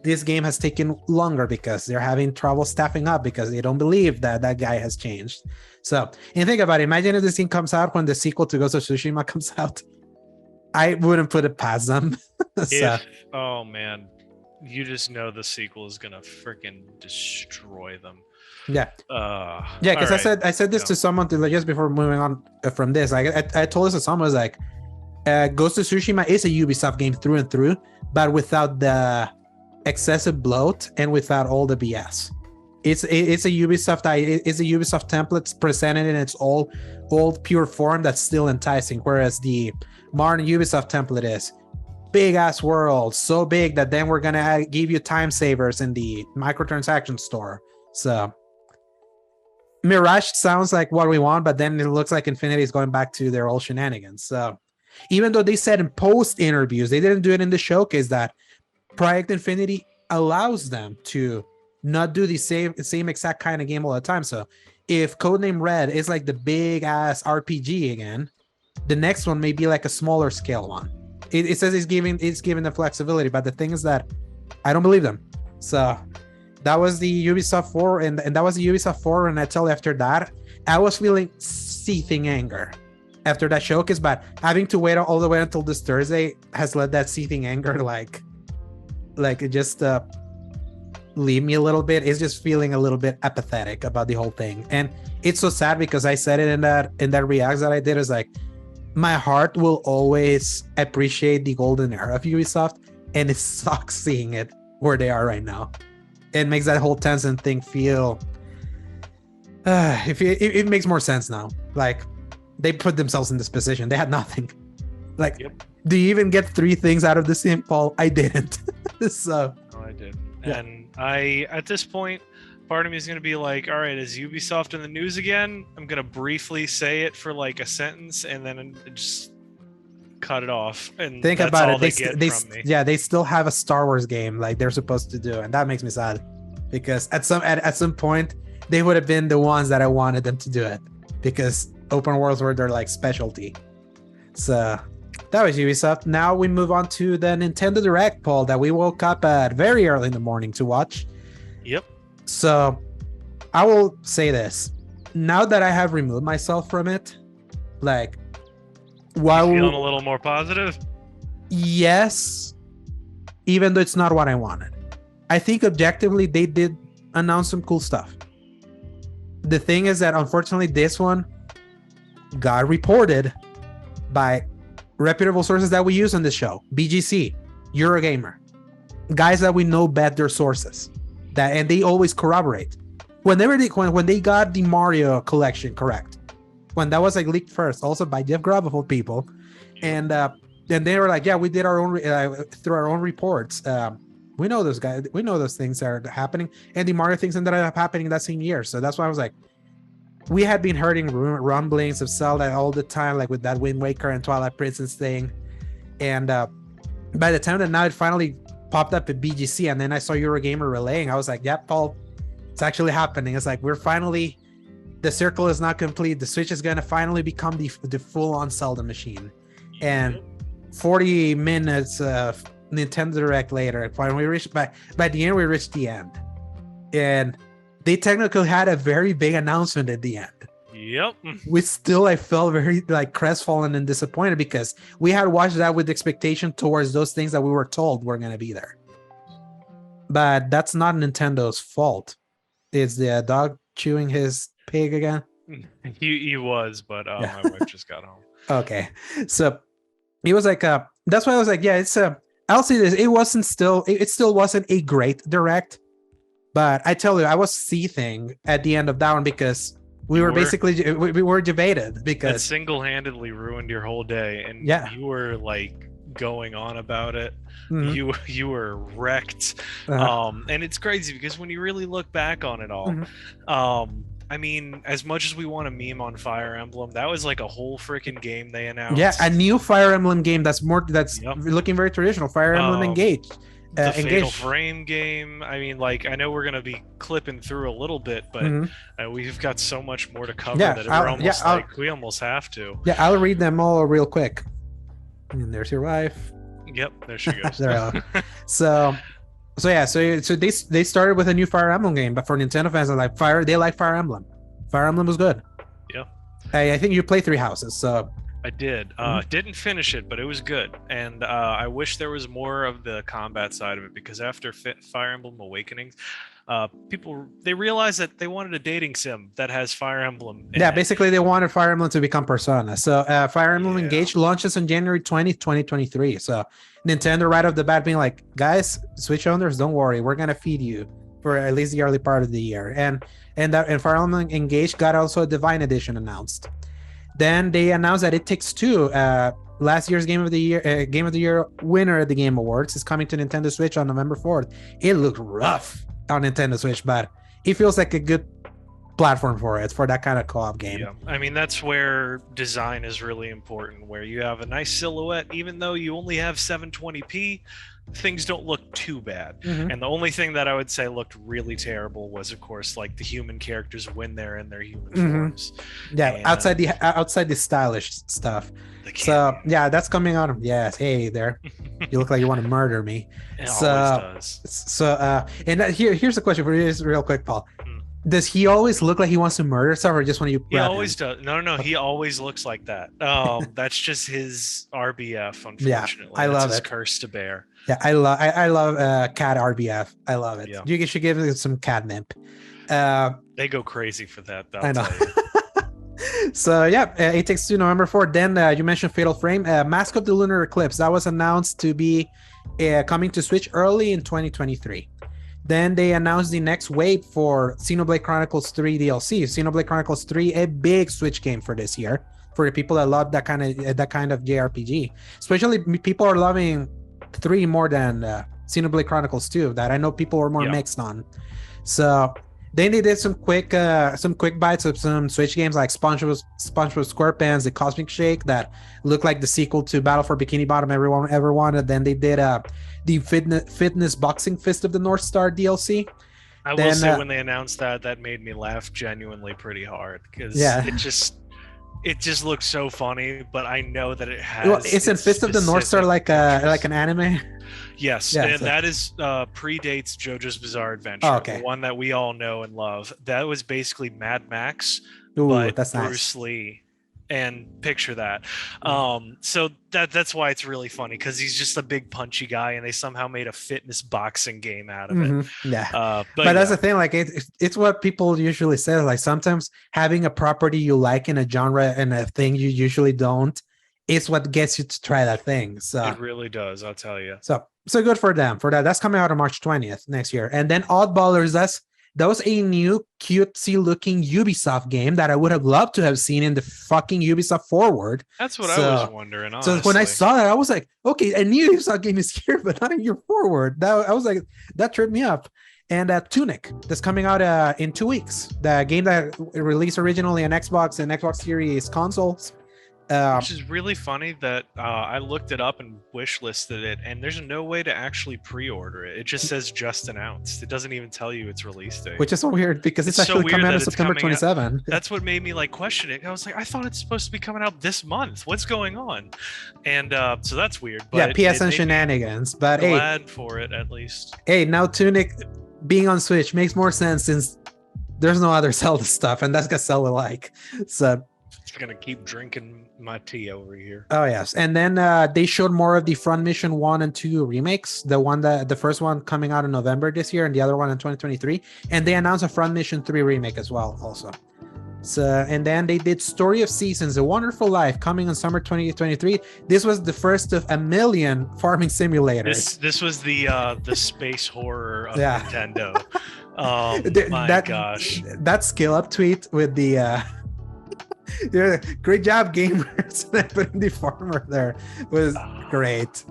this game has taken longer, because they're having trouble staffing up, because they don't believe that guy has changed. So, and think about it, imagine if this thing comes out when the sequel to Ghost of Tsushima comes out. I wouldn't put it past them. Oh man, you just know the sequel is gonna freaking destroy them. Yeah, because I said this to someone just before moving on from this. I told this to someone, was like, Ghost of Tsushima is a Ubisoft game through and through, but without the excessive bloat and without all the BS. It's a Ubisoft template presented in its old pure form that's still enticing, whereas the modern Ubisoft template is big ass world, so big that then we're gonna give you time savers in the microtransaction store. So Mirage sounds like what we want, but then it looks like Infinity is going back to their old shenanigans. So even though they said in post interviews, they didn't do it in the showcase, that Project Infinity allows them to not do the same exact kind of game all the time. So if Codename Red is like the big ass RPG again, the next one may be like a smaller scale one. It says it's giving the flexibility, but the thing is that I don't believe them. So that was the Ubisoft Forward, and that was the Ubisoft Forward. And I tell you, after that, I was feeling seething anger. after that showcase, but having to wait all the way until this Thursday has let that seething anger it just leave me a little bit. It's just feeling a little bit apathetic about the whole thing, and it's so sad because I said it in that react that I did. Is like my heart will always appreciate the golden era of Ubisoft, and it sucks seeing it where they are right now. It makes that whole Tencent thing feel. It makes more sense now. Like they put themselves in this position. They had nothing. Like, yep. Do you even get 3 things out of the game, Paul? I didn't. So. No, I did. Yeah. And at this point, part of me is going to be like, all right, is Ubisoft in the news again? I'm going to briefly say it for like a sentence and then just cut it off. And think that's about all it. They still have a Star Wars game like they're supposed to do, and that makes me sad because at some point they would have been the ones that I wanted them to do it, because open worlds were their like specialty. So that was Ubisoft. Now we move on to the Nintendo Direct, Paul, that we woke up at very early in the morning to watch. Yep. So I will say this. Now that I have removed myself from it, like, while you feeling a little more positive? Yes, even though it's not what I wanted. I think objectively they did announce some cool stuff. The thing is that unfortunately this one got reported by reputable sources that we use on this show. BGC, Eurogamer, guys that we know bet their sources, and they always corroborate. When they got the Mario collection correct, when that was like leaked first, also by Jeff Grubb of all people, and they were like, yeah, we did our own through our own reports. We know those guys, we know those things are happening, and the Mario things ended up happening that same year. So that's why I was like, we had been hearing rumblings of Zelda all the time, like with that Wind Waker and Twilight Princess thing, and by the time that now it finally popped up at BGC, and then I saw Eurogamer relaying, I was like, yeah, Paul, it's actually happening. It's like the circle is not complete. The Switch is going to finally become the full-on Zelda machine. And 40 minutes of Nintendo Direct later, when we reached by the end, we reached the end. And they technically had a very big announcement at the end. Yep. I felt very like crestfallen and disappointed because we had watched that with expectation towards those things that we were told were going to be there. But that's not Nintendo's fault. It's the dog chewing his pig again. He was, but yeah. My wife just got home. Okay, so it was like that's why I was like, yeah, it's I'll say this, it still wasn't a great direct, but I tell you, I was seething at the end of that one because we were debated because that single-handedly ruined your whole day, and yeah, you were like going on about it. Mm-hmm. You were wrecked. And it's crazy because when you really look back on it all, mm-hmm. I mean, as much as we want to meme on Fire Emblem, that was like a whole freaking game they announced. Yeah, a new Fire Emblem game that's yep. looking very traditional. Fire Emblem Engage. The Fatal Frame game. I mean, like, I know we're going to be clipping through a little bit, but mm-hmm. We've got so much more to cover that we almost have to. Yeah, I'll read them all real quick. And there's your wife. Yep, there she goes. There So they started with a new Fire Emblem game, but for Nintendo fans, they like Fire Emblem. Fire Emblem was good. Yeah. I think you played 3 houses, so I did. Didn't finish it, but it was good. And I wish there was more of the combat side of it, because after Fire Emblem Awakenings, people, they realized that they wanted a dating sim that has Fire Emblem in it. Basically they wanted Fire Emblem to become Persona. So Fire Emblem Engage launches on January 20th, 2023. So Nintendo right off the bat being like, guys, Switch owners, don't worry, we're gonna feed you for at least the early part of the year. And Fire Emblem Engage got also a Divine Edition announced. Then they announced that It Takes Two, last year's Game of the Year winner at the Game Awards, is coming to Nintendo Switch on November 4th. It looked rough on Nintendo Switch, but it feels like a good platform for that kind of co-op game. Yeah, I mean, that's where design is really important, where you have a nice silhouette, even though you only have 720p, things don't look too bad. Mm-hmm. And the only thing that I would say looked really terrible was, of course, like the human characters when they're in their human forms. Yeah, and outside the stylish stuff. So yeah, that's coming out. Yes, hey there, you look like you want to murder me. It always does. So and here's a question for you, real quick, Paul. Does he always look like he wants to murder stuff, or just when you He grab always him? does. No, he always looks like that. That's just his RBF, Yeah, unfortunately. I That's love his it. curse to bear. Yeah, I love cat RBF. I love it. Yeah. You should give it some catnip. Uh, They go crazy for that, I'll I know. tell you. So yeah, It Takes Two November 4th. Then you mentioned Fatal Frame, Mask of the Lunar Eclipse. That was announced to be coming to Switch early in 2023. Then they announced the next wave for Xenoblade Chronicles 3 DLC. Xenoblade Chronicles 3, a big Switch game for this year for the people that love that kind of JRPG. Especially people are loving 3 more than Xenoblade Chronicles 2. That I know people were more mixed on. So then they did some quick bites of some Switch games like SpongeBob SquarePants, the Cosmic Shake, that looked like the sequel to Battle for Bikini Bottom everyone ever wanted. Then they did the fitness boxing Fist of the North Star DLC. I will say when they announced that made me laugh genuinely pretty hard because it just looks so funny, but I know that it has. Well, isn't Fist of the North Star like an anime? Yes, and that is predates JoJo's Bizarre Adventure, the one that we all know and love. That was basically Mad Max, but that's Bruce Lee. And picture that. So that's why it's really funny, because he's just a big punchy guy, and they somehow made a fitness boxing game out of it. Yeah, but that's the thing. Like it's what people usually say. Like sometimes having a property you like in a genre and a thing you usually don't, is what gets you to try that thing. So it really does. I'll tell you. So good for them for that. That's coming out on March 20th next year. And then Oddballers, that was a new cutesy looking Ubisoft game that I would have loved to have seen in the fucking Ubisoft Forward. That's what I was wondering, honestly. So when I saw that, I was like, okay, a new Ubisoft game is here, but not in your Forward. I was like, that tripped me up. And Tunic, that's coming out in 2 weeks. The game that released originally on Xbox and Xbox Series consoles. Which is really funny that I looked it up and wish listed it, and there's no way to actually pre-order it. It just says just announced. It doesn't even tell you its release date. Which is so weird, because it's actually coming out on September 27. That's what made me question it. I was like, I thought it's supposed to be coming out this month. What's going on? And so that's weird. But yeah, PSN shenanigans. But glad for it, at least. Hey, now Tunic being on Switch makes more sense since there's no other Zelda stuff, and that's gonna sell alike. So it's gonna keep drinking my tea over here. Oh yes, and then they showed more of the Front Mission 1 and 2 remakes. The first one coming out in November this year, and the other one in 2023. And they announced a Front Mission 3 remake as well, also. So, and then they did Story of Seasons: A Wonderful Life, coming in summer 2023. This was the first of a million farming simulators. This was the space horror of Nintendo. Gosh, that skill up tweet with the. Yeah, great job, gamers. Putting the farmer there was great.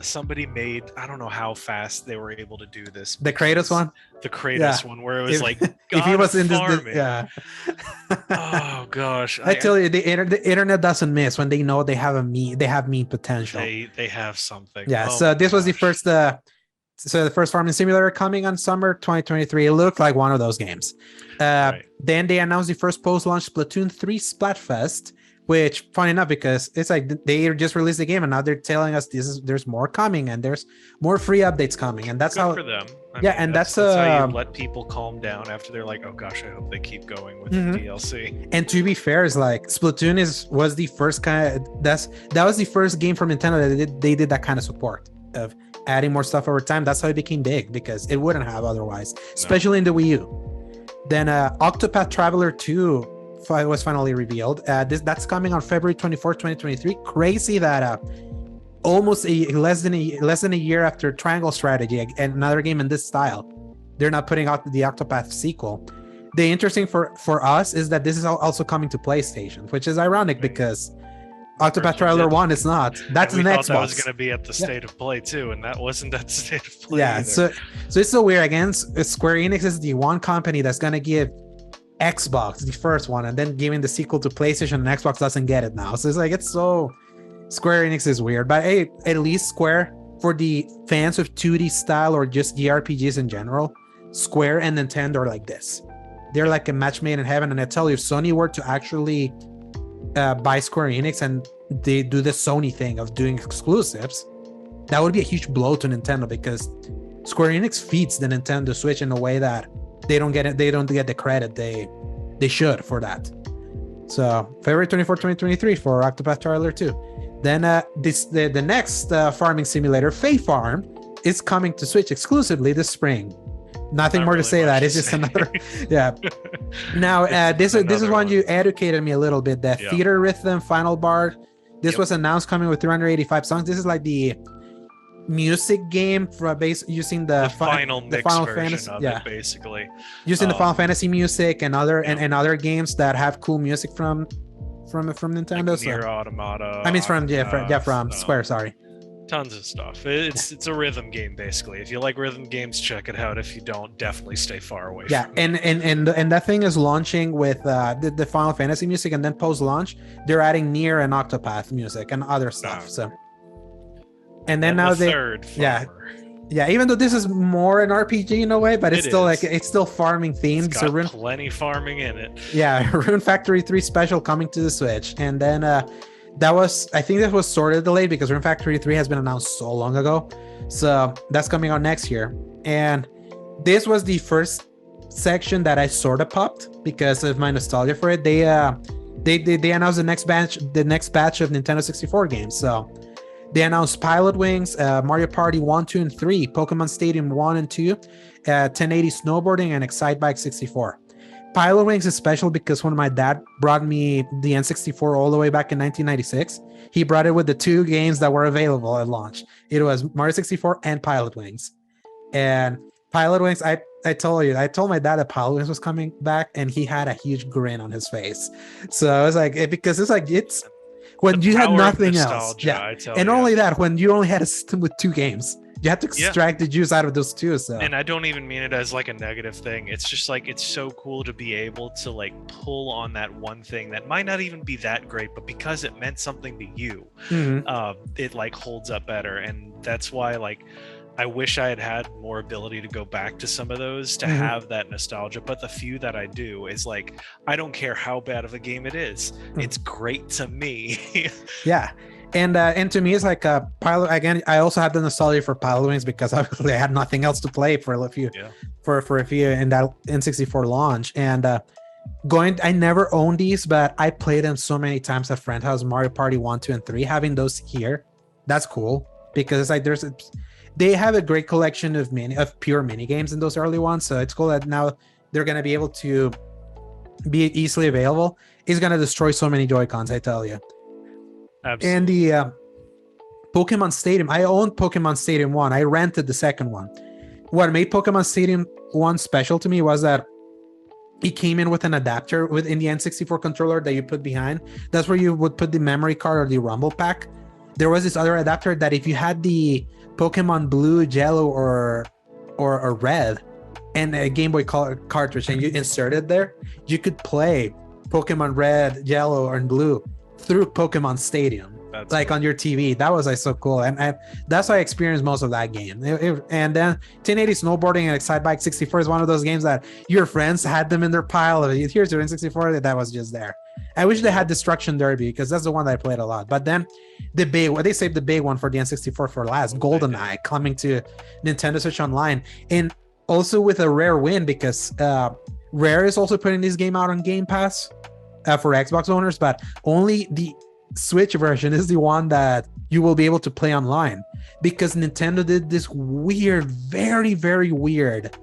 Somebody made, I don't know how fast they were able to do this. The Kratos one? The Kratos one, where it was if he was in this oh gosh. I tell you, the internet doesn't miss when they know they have mean potential. They have something. Yeah, so this was the first the first farming simulator coming on summer 2023. It looked like one of those games. Then they announced the first post-launch Splatoon 3 Splatfest, which, funny enough, because it's like they just released the game and now they're telling us there's more coming and there's more free updates coming, and that's good how for them. I mean, that's how you let people calm down after they're like, oh gosh, I hope they keep going with the DLC. And to be fair, is like Splatoon was the first that was the first game from Nintendo that they did that kind of support of adding more stuff over time. That's how it became big, because it wouldn't have otherwise, especially in the Wii U. Then Octopath Traveler 2 was finally revealed. That's coming on February 24th, 2023. Crazy that almost less than a year after Triangle Strategy and another game in this style, they're not putting out the Octopath sequel. The interesting for us is that this is also coming to PlayStation, which is ironic because Octopath Traveler 1 is not. That's an Xbox. That was going to be at the State of Play too, and that wasn't at the State of Play either. So it's so weird. Again, Square Enix is the one company that's going to give Xbox the first one, and then giving the sequel to PlayStation, and Xbox doesn't get it now. So it's so Square Enix is weird. But hey, at least Square, for the fans of 2D style or just JRPGs in general, Square and Nintendo are like this. They're like a match made in heaven. And I tell you, if Sony were to actually buy Square Enix and they do the Sony thing of doing exclusives, that would be a huge blow to Nintendo, because Square Enix feeds the Nintendo Switch in a way that they don't get it. They don't get the credit they should for that. So February 24, 2023 for Octopath Traveler 2. Then the next farming simulator, Fae Farm, is coming to Switch exclusively this spring. Nothing more to say that. It's just another. Yeah. Now this is one you educated me a little bit. The Theater Rhythm Final Bar. This was announced coming with 385 songs. This is like the music game for using the Final version Fantasy, of it, basically using the Final Fantasy music and other and other games that have cool music from Nintendo. Like Nier Automata. I mean, from Square. Sorry. Tons of stuff. It's a rhythm game basically. If you like rhythm games, check it out. If you don't, definitely stay far away. Yeah, from it. and that thing is launching with the Final Fantasy music, and then post-launch they're adding Nier and Octopath music and other stuff. So, and then now even though this is more an RPG in a way, but it's still farming themed. It's got plenty farming in it. Yeah, Rune Factory 3 Special coming to the Switch, and then I think that was sort of delayed because Rune Factory 3 has been announced so long ago. So that's coming out next year. And this was the first section that I sort of popped because of my nostalgia for it. They announced the next batch of Nintendo 64 games. So they announced Pilot Wings, Mario Party 1, 2, and 3, Pokemon Stadium 1 and 2, 1080 Snowboarding, and Excite Bike 64. Pilot Wings is special because when my dad brought me the N64 all the way back in 1996, he brought it with the two games that were available at launch. It was Mario 64 and Pilot Wings. And Pilot Wings, I told my dad that Pilot Wings was coming back, and he had a huge grin on his face. So I was like, because it's when you had nothing else. Yeah. And only that, when you only had a system with two games. You have to extract the juice out of those two. So. And I don't even mean it as like a negative thing. It's just like, it's so cool to be able to like pull on that one thing that might not even be that great, but because it meant something to you, it like holds up better. And that's why like, I wish I had more ability to go back to some of those to have that nostalgia. But the few that I do is like, I don't care how bad of a game it is. It's great to me. Yeah. And to me, it's like a Pilot. Again, I also have the nostalgia for Pilot Wings because obviously I had nothing else to play for a few in that N64 launch. And I never owned these, but I played them so many times at friend house. Mario Party 1, 2, and 3. Having those here, that's cool because it's like they have a great collection of pure mini games in those early ones. So it's cool that now they're gonna be able to be easily available. It's gonna destroy so many Joy-Cons, I tell you. Absolutely. And the Pokemon Stadium, I owned Pokemon Stadium 1. I rented the second one. What made Pokemon Stadium 1 special to me was that it came in with an adapter within the N64 controller that you put behind. That's where you would put the memory card or the Rumble Pack. There was this other adapter that if you had the Pokemon Blue, Yellow, or Red and a Game Boy cartridge and you inserted there, you could play Pokemon Red, Yellow, and Blue through Pokemon Stadium. That's like cool. On your TV. That was like so cool, and that's how I experienced most of that game. And then 1080 Snowboarding and Excite Bike 64 is one of those games that your friends had them in their pile of here's your N64 that was just there. I wish they had Destruction Derby because that's the one that I played a lot. But then they saved the big one for the N64 for last, GoldenEye, coming to Nintendo Switch Online, and also with a rare win because Rare is also putting this game out on Game Pass for Xbox owners, but only the Switch version is the one that you will be able to play online because Nintendo did this weird, very, very weird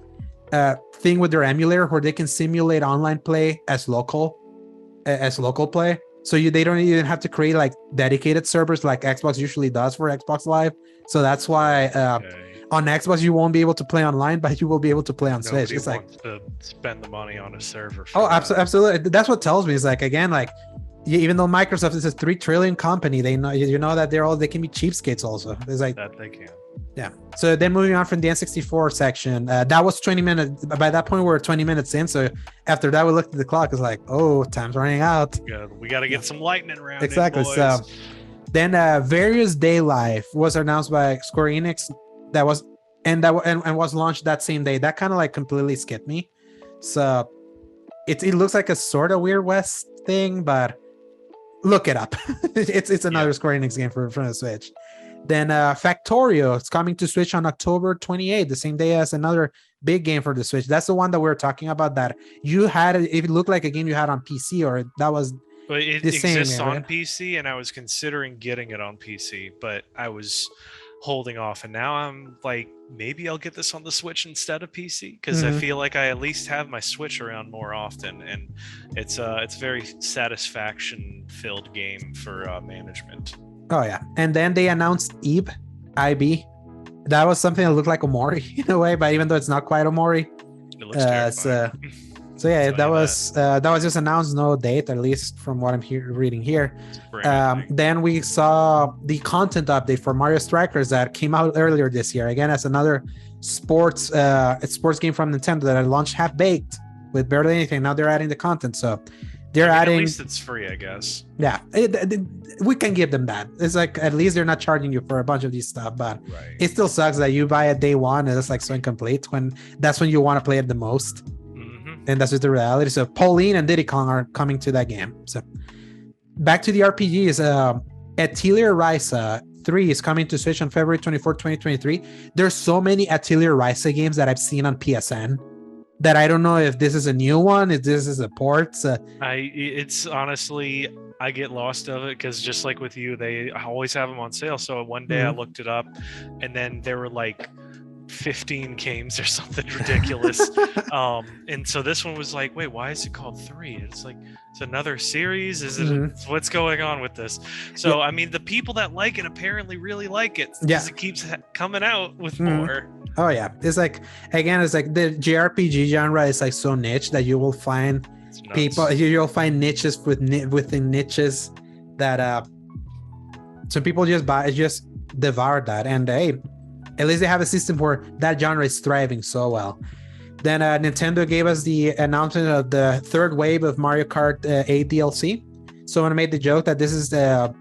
thing with their emulator where they can simulate online play as local play. So they don't even have to create like dedicated servers like Xbox usually does for Xbox Live. So that's why on Xbox you won't be able to play online, but you will be able to play on Switch. It's like to spend the money on a server. Absolutely. That's what tells me is like, again, like even though Microsoft is a $3 trillion company, they know that they can be cheapskates also. It's like that they can. Yeah. So then moving on from the N64 section, that was 20 minutes. By that point, we were 20 minutes in. So after that, we looked at the clock. It's like, oh, time's running out. We got to get some lightning round. Exactly. So then Various Day Life was announced by Square Enix. That was was launched that same day. That kind of like completely skipped me. So it looks like a sort of Weird West thing, but look it up. it's another Square Enix game for the Switch. Then Factorio, it's coming to Switch on October 28th, the same day as another big game for the Switch. That's the one that we were talking about. That you had. It looked like a game you had on PC, or that was But it the same exists game, on right? PC, and I was considering getting it on PC, but I was holding off. And now I'm like, maybe I'll get this on the Switch instead of PC because I Mhm. feel like I at least have my Switch around more often, and it's a very satisfaction-filled game for management. Oh yeah, and then they announced IB. That was something that looked like Omori in a way, but even though it's not quite Omori, It looks terrifying. so yeah, Tell you that was just announced, no date, at least from what I'm reading here. It's a brand new thing. Then we saw the content update for Mario Strikers that came out earlier this year. Again, as another sports game from Nintendo that I launched half baked with barely anything. Now they're adding the content, so they're adding. At least it's free, I guess. Yeah, we can give them that. It's like at least they're not charging you for a bunch of these stuff, but Right. it still sucks that you buy it day one and it's like so incomplete when that's when you want to play it the most. And that's just the reality. So Pauline and Diddy Kong are coming to that game. So back to the RPGs. Atelier Ryza 3 is coming to Switch on February 24, 2023. There's so many Atelier Ryza games that I've seen on PSN that I don't know if this is a new one, if this is a port. It's honestly, I get lost of it because just like with you, they always have them on sale. So one day I looked it up, and then there were like 15 games or something ridiculous. And so this one was like, wait, why is it called 3? It's like, it's another series. Is it what's going on with this? So I mean, the people that like it apparently really like it because it keeps coming out with more. Oh yeah, it's like, again, it's like the JRPG genre is like so niche that you will find people, you'll find niches within niches that some people just devour that. And hey, at least they have a system where that genre is thriving so well. Then Nintendo gave us the announcement of the third wave of Mario Kart 8 DLC. Someone made the joke that this is the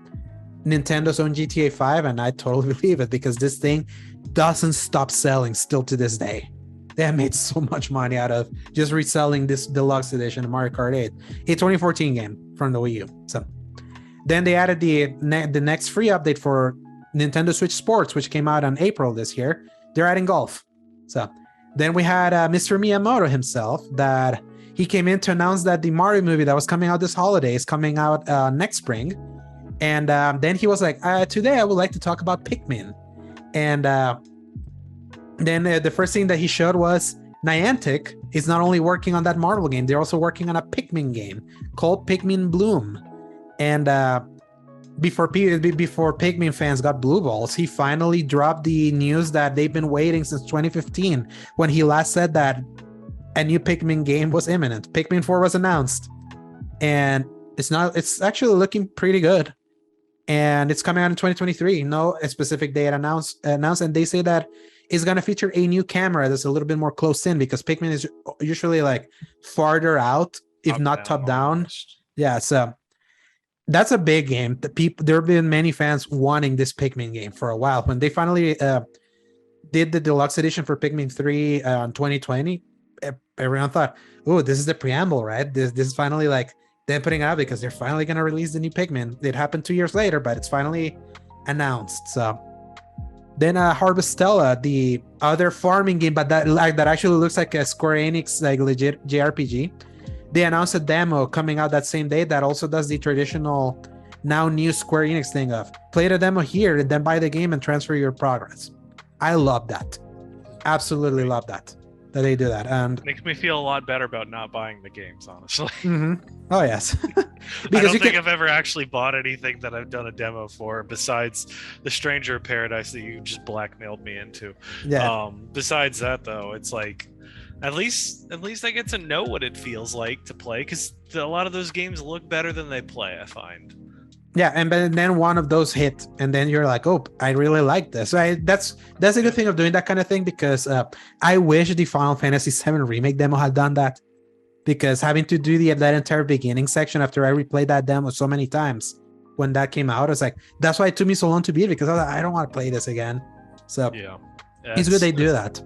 Nintendo's own GTA 5, and I totally believe it because this thing doesn't stop selling still to this day. They have made so much money out of just reselling this deluxe edition of Mario Kart 8. A 2014 game from the Wii U. So then they added the next free update for Nintendo Switch Sports, which came out in April this year. They're adding golf. So then we had Mr. Miyamoto himself, that he came in to announce that the Mario movie that was coming out this holiday is coming out next spring. And then he was like, today I would like to talk about Pikmin. And then the first thing that he showed was Niantic is not only working on that Marvel game, they're also working on a Pikmin game called Pikmin Bloom. And before Pikmin fans got blue balls, he finally dropped the news that they've been waiting since 2015 when he last said that a new Pikmin game was imminent. Pikmin 4 was announced, and it's actually looking pretty good. And it's coming out in 2023. No specific date announced, and they say that it's going to feature a new camera that's a little bit more close in because Pikmin is usually like farther out, if not top down. Yeah, so that's a big game. There have been many fans wanting this Pikmin game for a while. When they finally did the deluxe edition for Pikmin 3 in 2020, everyone thought, "Oh, this is the preamble, right? This is finally like them putting it out because they're finally going to release the new Pikmin." It happened 2 years later, but it's finally announced. So then Harvestella, the other farming game, but that actually looks like a Square Enix like legit JRPG. They announced a demo coming out that same day that also does the traditional now new Square Enix thing of play the demo here and then buy the game and transfer your progress. I love that. Absolutely love that they do that. And makes me feel a lot better about not buying the games, honestly. Oh yes. I don't think I've ever actually bought anything that I've done a demo for besides the Stranger of Paradise that you just blackmailed me into. Yeah. Besides that though, it's like at least I get to know what it feels like to play, because a lot of those games look better than they play, I find. Yeah, and then one of those hit, and then you're like, oh, I really like this. That's a good thing of doing that kind of thing, because I wish the Final Fantasy VII Remake demo had done that, because having to do that entire beginning section after I replayed that demo so many times when that came out, I was like, that's why it took me so long to beat it, because I don't want to play this again. So yeah, it's good they do that.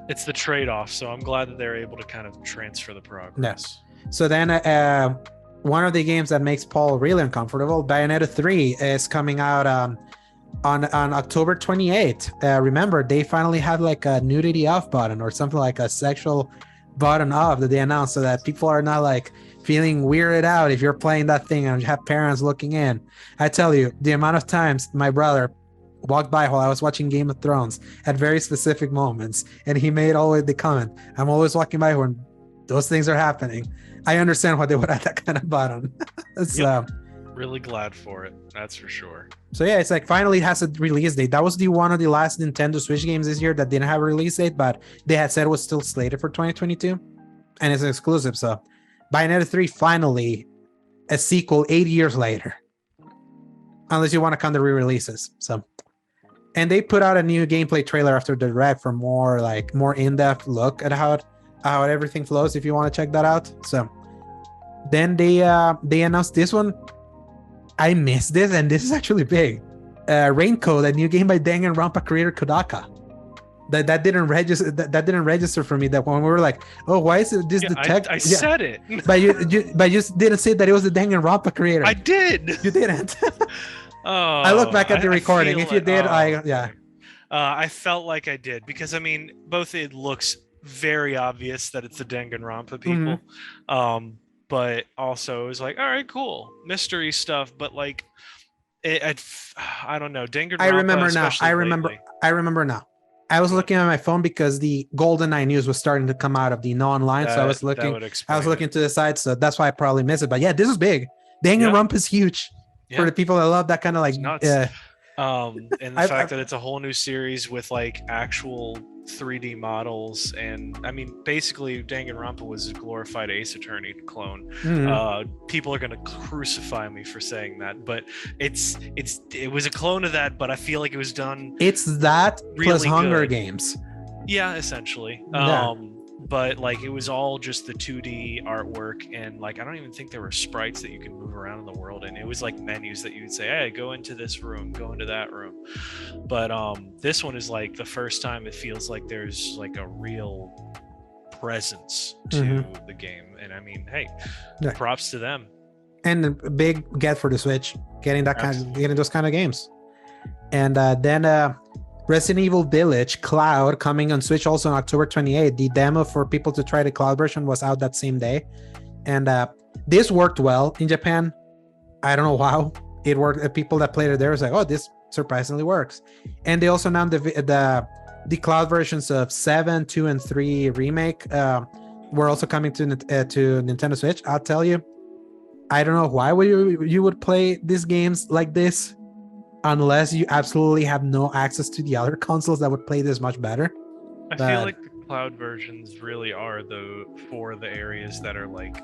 It's the trade-off, so I'm glad that they're able to kind of transfer the progress. Yes. So then one of the games that makes Paul really uncomfortable, Bayonetta 3 is coming out on October 28th, remember they finally have like a nudity off button or something like a sexual button off that they announced, so that people are not like feeling weirded out if you're playing that thing and you have parents looking in. I tell you, the amount of times my brother walked by while I was watching Game of Thrones at very specific moments, and he made always the comment, I'm always walking by when those things are happening. I understand why they would have that kind of button. Yep. Really glad for it, that's for sure. So yeah, it's like finally it has a release date. That was the one of the last Nintendo Switch games this year that didn't have a release date, but they had said it was still slated for 2022, and it's an exclusive. So Bayonetta 3 finally a sequel 8 years later, unless you want to count the re-releases. So, and they put out a new gameplay trailer after the direct for more in-depth look at how everything flows, if you want to check that out. So then they announced this one. I missed this, and this is actually big. Raincoat, a new game by Danganronpa creator Kodaka. That didn't register. That didn't register for me. That when we were like, oh, why is it this detective? I said it, but you didn't say that it was the Danganronpa creator. I did. You didn't. Oh, I look back at the recording. If you did, I felt like I did, because I mean, both it looks very obvious that it's the Danganronpa people. Mm-hmm. But also it was like, all right, cool, mystery stuff. But like, I don't know. Danganronpa. I remember now. I was looking at my phone because the GoldenEye news was starting to come out of the non-line, so I was looking to the side, so that's why I probably missed it. But yeah, this is big. Danganronpa is huge for the people that love that kind of like. And the fact that it's a whole new series with like actual 3D models, and I mean, basically Danganronpa was a glorified Ace Attorney clone. Mm-hmm. People are gonna crucify me for saying that, but it was a clone of that, but I feel like it was done. It's that really plus Hunger good. Games. Yeah, essentially. But like it was all just the 2D artwork, and like I don't even think there were sprites that you could move around in the world, and it was like menus that you would say, hey, go into this room, go into that room. But this one is like the first time it feels like there's like a real presence to the game, and I mean, hey, props to them. And a big get for the Switch, getting those kind of games. And then Resident Evil Village Cloud coming on Switch also on October 28th. The demo for people to try the cloud version was out that same day, and this worked well in Japan. I don't know how it worked. People that played it there was like, oh, this surprisingly works. And they also announced the cloud versions of 7, 2, and 3 remake were also coming to Nintendo Switch. I'll tell you, I don't know why you would play these games like this unless you absolutely have no access to the other consoles that would play this much better. I feel like the cloud versions really are for the areas that are like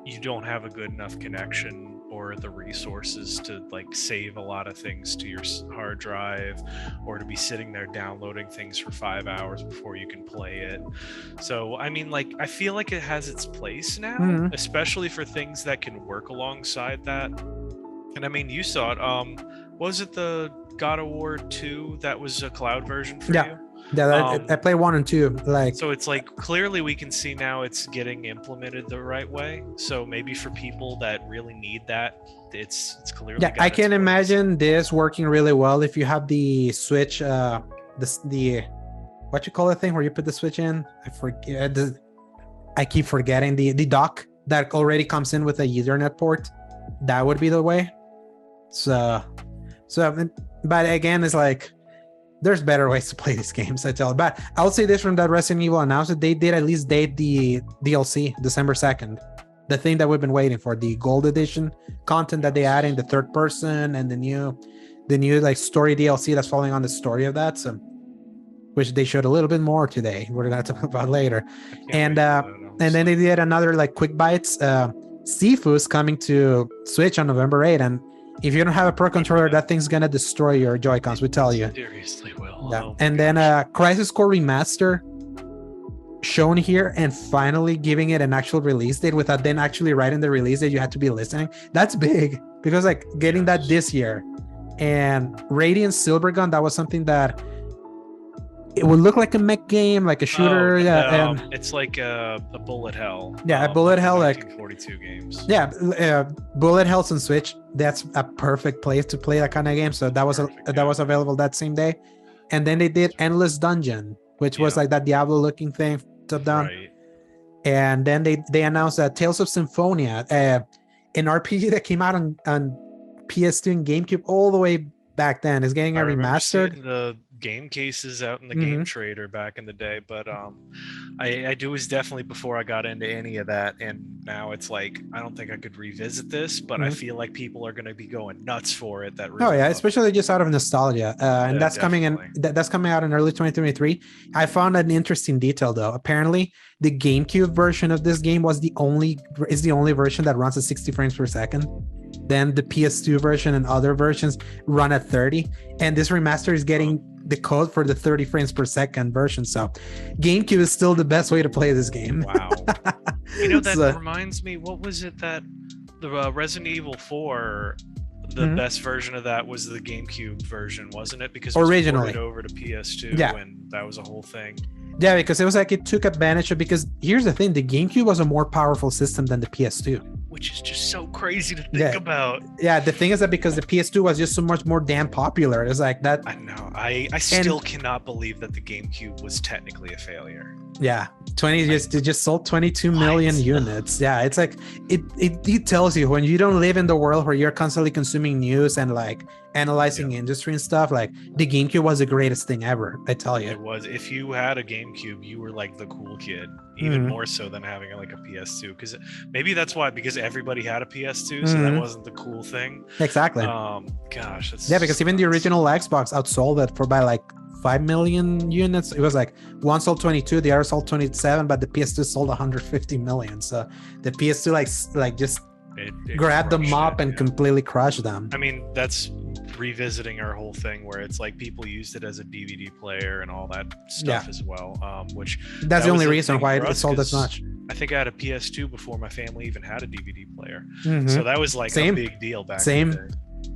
you don't have a good enough connection or the resources to like save a lot of things to your hard drive, or to be sitting there downloading things for 5 hours before you can play it. So I mean, like, I feel like it has its place now, especially for things that can work alongside that. And I mean, you saw it. Was it the God of War 2 that was a cloud version for you? Yeah, I played 1 and 2. Like, so it's like clearly we can see now it's getting implemented the right way. So maybe for people that really need that, it's clearly. Yeah, I can imagine this working really well if you have the Switch, the what you call the thing where you put the Switch in. I forget. I keep forgetting the dock that already comes in with a Ethernet port. That would be the way. So, but again, it's like there's better ways to play these games, I tell you. But I'll say this from that Resident Evil announcement, they did at least date the DLC December 2nd, the thing that we've been waiting for, the gold edition content that they add in the third person, and the new like story DLC that's following on the story of that. So, which they showed a little bit more today. We're gonna talk about later. And then they did another like quick bites. Sifu's coming to Switch on November 8th, and if you don't have a Pro Controller, that thing's gonna destroy your Joy-Cons, we tell you. Seriously will. Yeah. And then Crisis Core Remaster shown here, and finally giving it an actual release date without then actually writing the release date. You had to be listening. That's big, because like getting that this year. And Radiant Silvergun, that was something that it would look like a mech game, like a shooter. It's like a bullet hell. Yeah, a bullet hell, like 1942 games. Yeah, bullet hells on Switch. That's a perfect place to play that kind of game. So that was available that same day, and then they did Endless Dungeon, which was like that Diablo looking thing, top down. Right. And then they announced that Tales of Symphonia, an RPG that came out on PS2 and GameCube all the way back then, is getting a remastered. The game cases out in the game trader back in the day, but I was definitely before I got into any of that, and now it's like I don't think I could revisit this, but I feel like people are going to be going nuts for it. Especially just out of nostalgia, and that's coming out in early 2023. I found an interesting detail though. Apparently the GameCube version of this game is the only version that runs at 60 frames per second. Then the PS2 version and other versions run at 30, and this remaster is getting the code for the 30 frames per second version. So GameCube is still the best way to play this game. Wow. That reminds me, what was it that the Resident Evil 4, the best version of that was the GameCube version, wasn't it? Because it was originally ported over to PS2, and that was a whole thing. Yeah, because it was like it took advantage of, because here's the thing, the GameCube was a more powerful system than the PS2. Which is just so crazy to think about. Yeah, the thing is that because the PS2 was just so much more damn popular, it's like that. I know. I still cannot believe that the GameCube was technically a failure. Yeah, it just sold 22 million units. Yeah, it's like it tells you, when you don't live in the world where you're constantly consuming news and like analyzing industry and stuff, like the GameCube was the greatest thing ever. I tell you, it was. If you had a GameCube, you were like the cool kid, even more so than having like a PS2. Because maybe that's why, because everybody had a PS2, so that wasn't the cool thing. Exactly. Gosh, that's because even the original Xbox outsold it by like 5 million units. It was like one sold 22, the other sold 27, but the PS2 sold 150 million. So the PS2 like just grabbed the mop and completely crushed them. I mean, that's revisiting our whole thing where it's like people used it as a DVD player and all that stuff as well. Which that's the only reason why it sold as much. I think I had a PS2 before my family even had a DVD player. So that was like a big deal back in the day.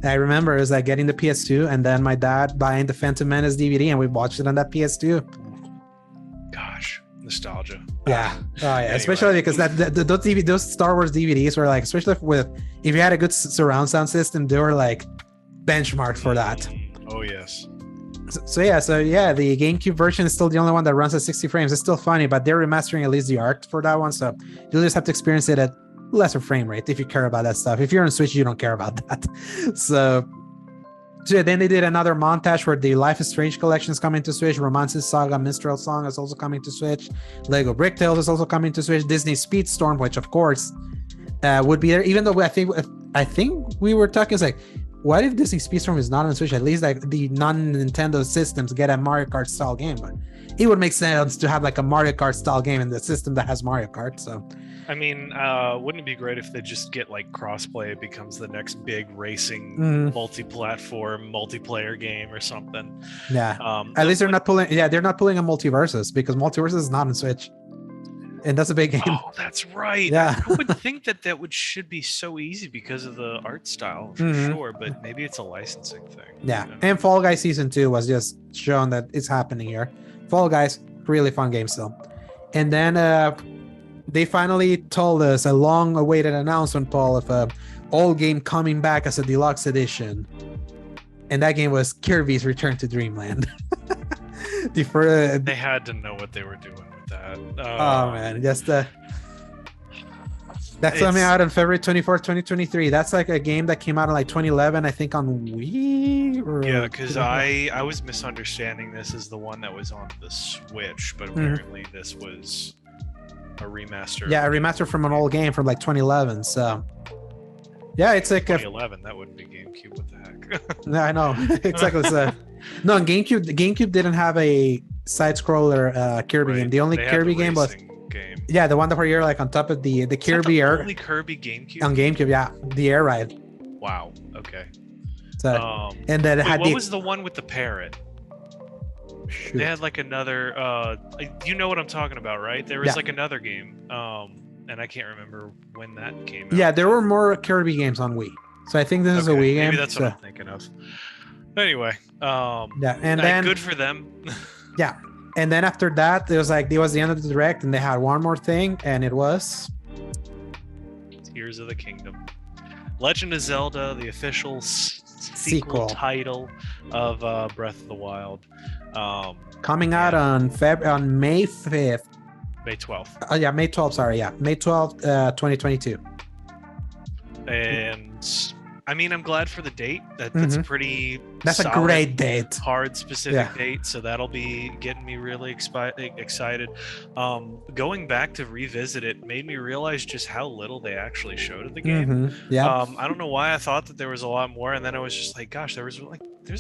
I remember it was like getting the PS2 and then my dad buying the Phantom Menace DVD, and we watched it on that PS2. Gosh, nostalgia. Yeah. Anyway. Especially because those Star Wars DVDs were like, especially if you had a good surround sound system, they were like benchmarked for that. Oh yes. So the GameCube version is still the only one that runs at 60 frames. It's still funny, but they're remastering at least the art for that one, so you'll just have to experience it at lesser frame rate if you care about that stuff. If you're on Switch, you don't care about that. So then they did another montage where the Life is Strange collection is coming to Switch, Romance's Saga Minstrel Song is also coming to Switch, Lego Brick Tales is also coming to Switch, Disney Speedstorm, which of course would be there, even though I think we were talking, it's like, what if Disney Speedstorm is not on Switch? At least like the non-Nintendo systems get a Mario Kart style game, but it would make sense to have like a Mario Kart style game in the system that has Mario Kart. So I mean, wouldn't it be great if they just get like crossplay? It becomes the next big racing multi-platform multiplayer game or something. Yeah. At least they're not pulling a Multiversus, because Multiversus is not on Switch, and that's a big game. Oh, that's right. Yeah. I would think that should be so easy because of the art style for sure, but maybe it's a licensing thing. Yeah. And Fall Guys Season 2 was just shown that it's happening here. Fall Guys, really fun game still. And then they finally told us a long-awaited announcement, Paul, of a old game coming back as a deluxe edition, and that game was Kirby's Return to Dreamland. They had to know what they were doing with that. Oh man, that's coming out on February 24th, 2023. That's like a game that came out in like 2011, I think, on Wii. Yeah, because I was misunderstanding this as the one that was on the Switch, but apparently this was a remaster. Yeah, a remaster from an old game from like 2011. So yeah, it's like 2011. That wouldn't be GameCube. What the heck? No, I know exactly. So no, GameCube didn't have a side-scroller Kirby game. The only Kirby game was the one where you're like on top of the Kirby Air. Only Kirby GameCube on GameCube. Yeah, the Air Ride. Wow. Okay. So and then it had what was the one with the parrot? Shoot. They had like another you know what I'm talking about, right? There was like another game and I can't remember when that came out. Yeah, there were more Kirby games on Wii, so I think this is a Wii game. Maybe that's what I'm thinking of. Anyway, and then good for them. Yeah, And then after that, it was the end of the direct, and they had one more thing, and it was Tears of the Kingdom. Legend of Zelda, the official sequel Sequel. title of Breath of the Wild. Coming out on May 5th. May 12th. May 12th, sorry. Yeah, May 12th, 2022. And I mean, I'm glad for the date. That's a pretty That's a great date. Hard, specific date. So that'll be getting me really excited. Going back to revisit it made me realize just how little they actually showed of the game. I don't know why I thought that there was a lot more, and then I was just like, gosh, there's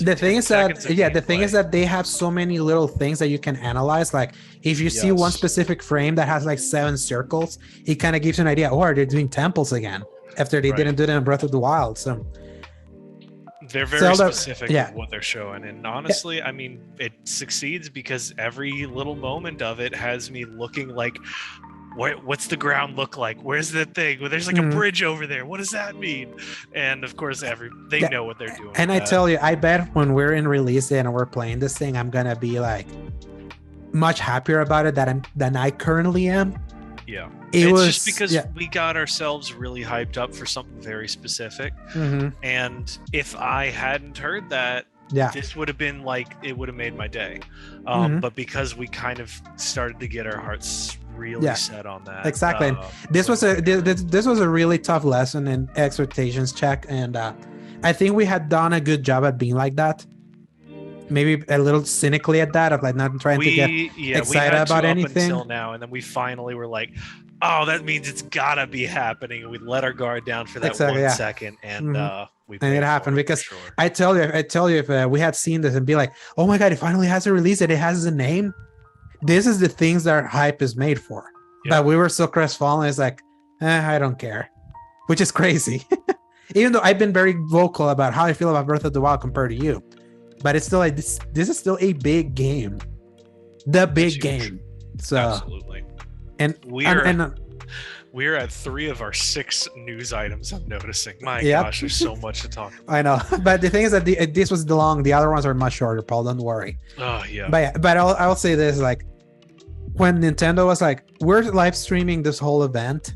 the thing is that they have so many little things that you can analyze. Like if you see one specific frame that has like 7 circles, it kind of gives you an idea. Or they're doing temples again after they didn't do it in Breath of the Wild. So they're very specific with what they're showing, and honestly, I mean, it succeeds because every little moment of it has me looking like, what's the ground look like? Where's the thing? Well, there's like a bridge over there. What does that mean? And of course, they know what they're doing. And I tell you, I bet when we're in release day and we're playing this thing, I'm gonna be like much happier about it than I currently am. Yeah, it's just because we got ourselves really hyped up for something very specific, and if I hadn't heard that, this would have been like, it would have made my day. But because we kind of started to get our hearts really set on that, exactly. This was a really tough lesson in expectations check, and I think we had done a good job at being like that. Maybe a little cynically at that, of like not trying to get excited about anything until now, and then we finally were like, oh, that means it's gotta be happening, and we let our guard down for that 1 second, and it happened. Because I tell you, if we had seen this and be like, oh my god, it finally has a release and it has a name, this is the things that hype is made for. But we were so crestfallen, it's like, I don't care, which is crazy. Even though I've been very vocal about how I feel about Breath of the Wild compared to you, but it's still like this is still a big game, the big game. So absolutely. And we're at 3 of our 6 news items. I'm noticing. My gosh, there's so much to talk about. I know, but the thing is that this was long. The other ones are much shorter, Paul. Don't worry. Oh yeah. But I'll say this: like when Nintendo was like, we're live streaming this whole event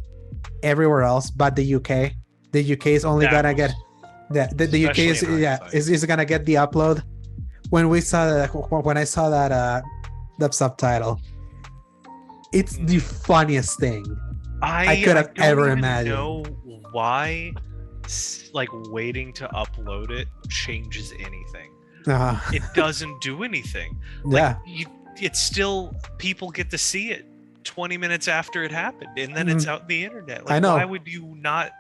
everywhere else, but the UK. The UK is only gonna get the UK is gonna get the upload. When I saw that subtitle, it's the funniest thing I could have ever imagined. I don't know why like waiting to upload it changes anything. It doesn't do anything. Like, it's still, people get to see it 20 minutes after it happened, and then it's out the internet. Like, I know. Why would you not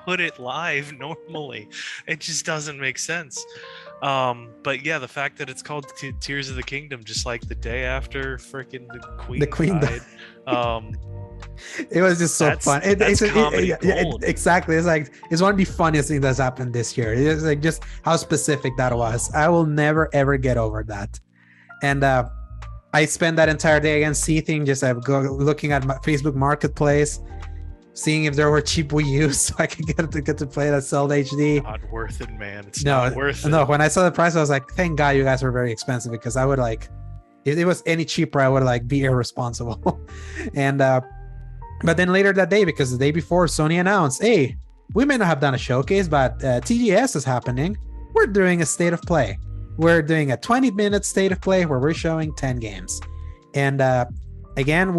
put it live normally? It just doesn't make sense. But yeah, the fact that it's called Tears of the Kingdom, just like the day after freaking the Queen died. It was just so fun. Comedy gold. Exactly. It's one of the funniest things that's happened this year. It's like just how specific that was. I will never ever get over that. And I spent that entire day again seething, just looking at my Facebook Marketplace, seeing if there were cheap Wii U's so I could get to play that Zelda HD. Not worth it, man. It's not worth it. No, when I saw the price, I was like, thank God you guys were very expensive, because I would if it was any cheaper, I would be irresponsible. And but then later that day, because the day before, Sony announced, hey, we may not have done a showcase, but TGS is happening. We're doing a state of play. We're doing a 20-minute state of play where we're showing 10 games. And again,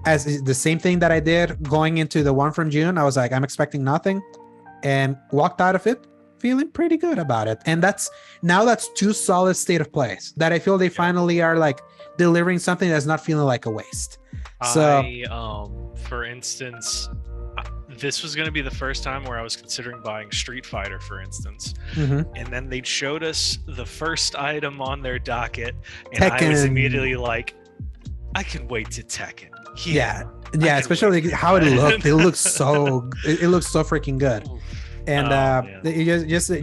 as the same thing that I did going into the one from June, I was like, I'm expecting nothing, and walked out of it feeling pretty good about it. And that's 2 solid state of plays that I feel they finally are delivering something that's not feeling like a waste. So for instance, this was going to be the first time where I was considering buying Street Fighter, for instance. And then they showed us the first item on their docket, and Tekken. I was immediately like, I can wait to Tekken. Yeah, especially how it looked. It looks so freaking good. And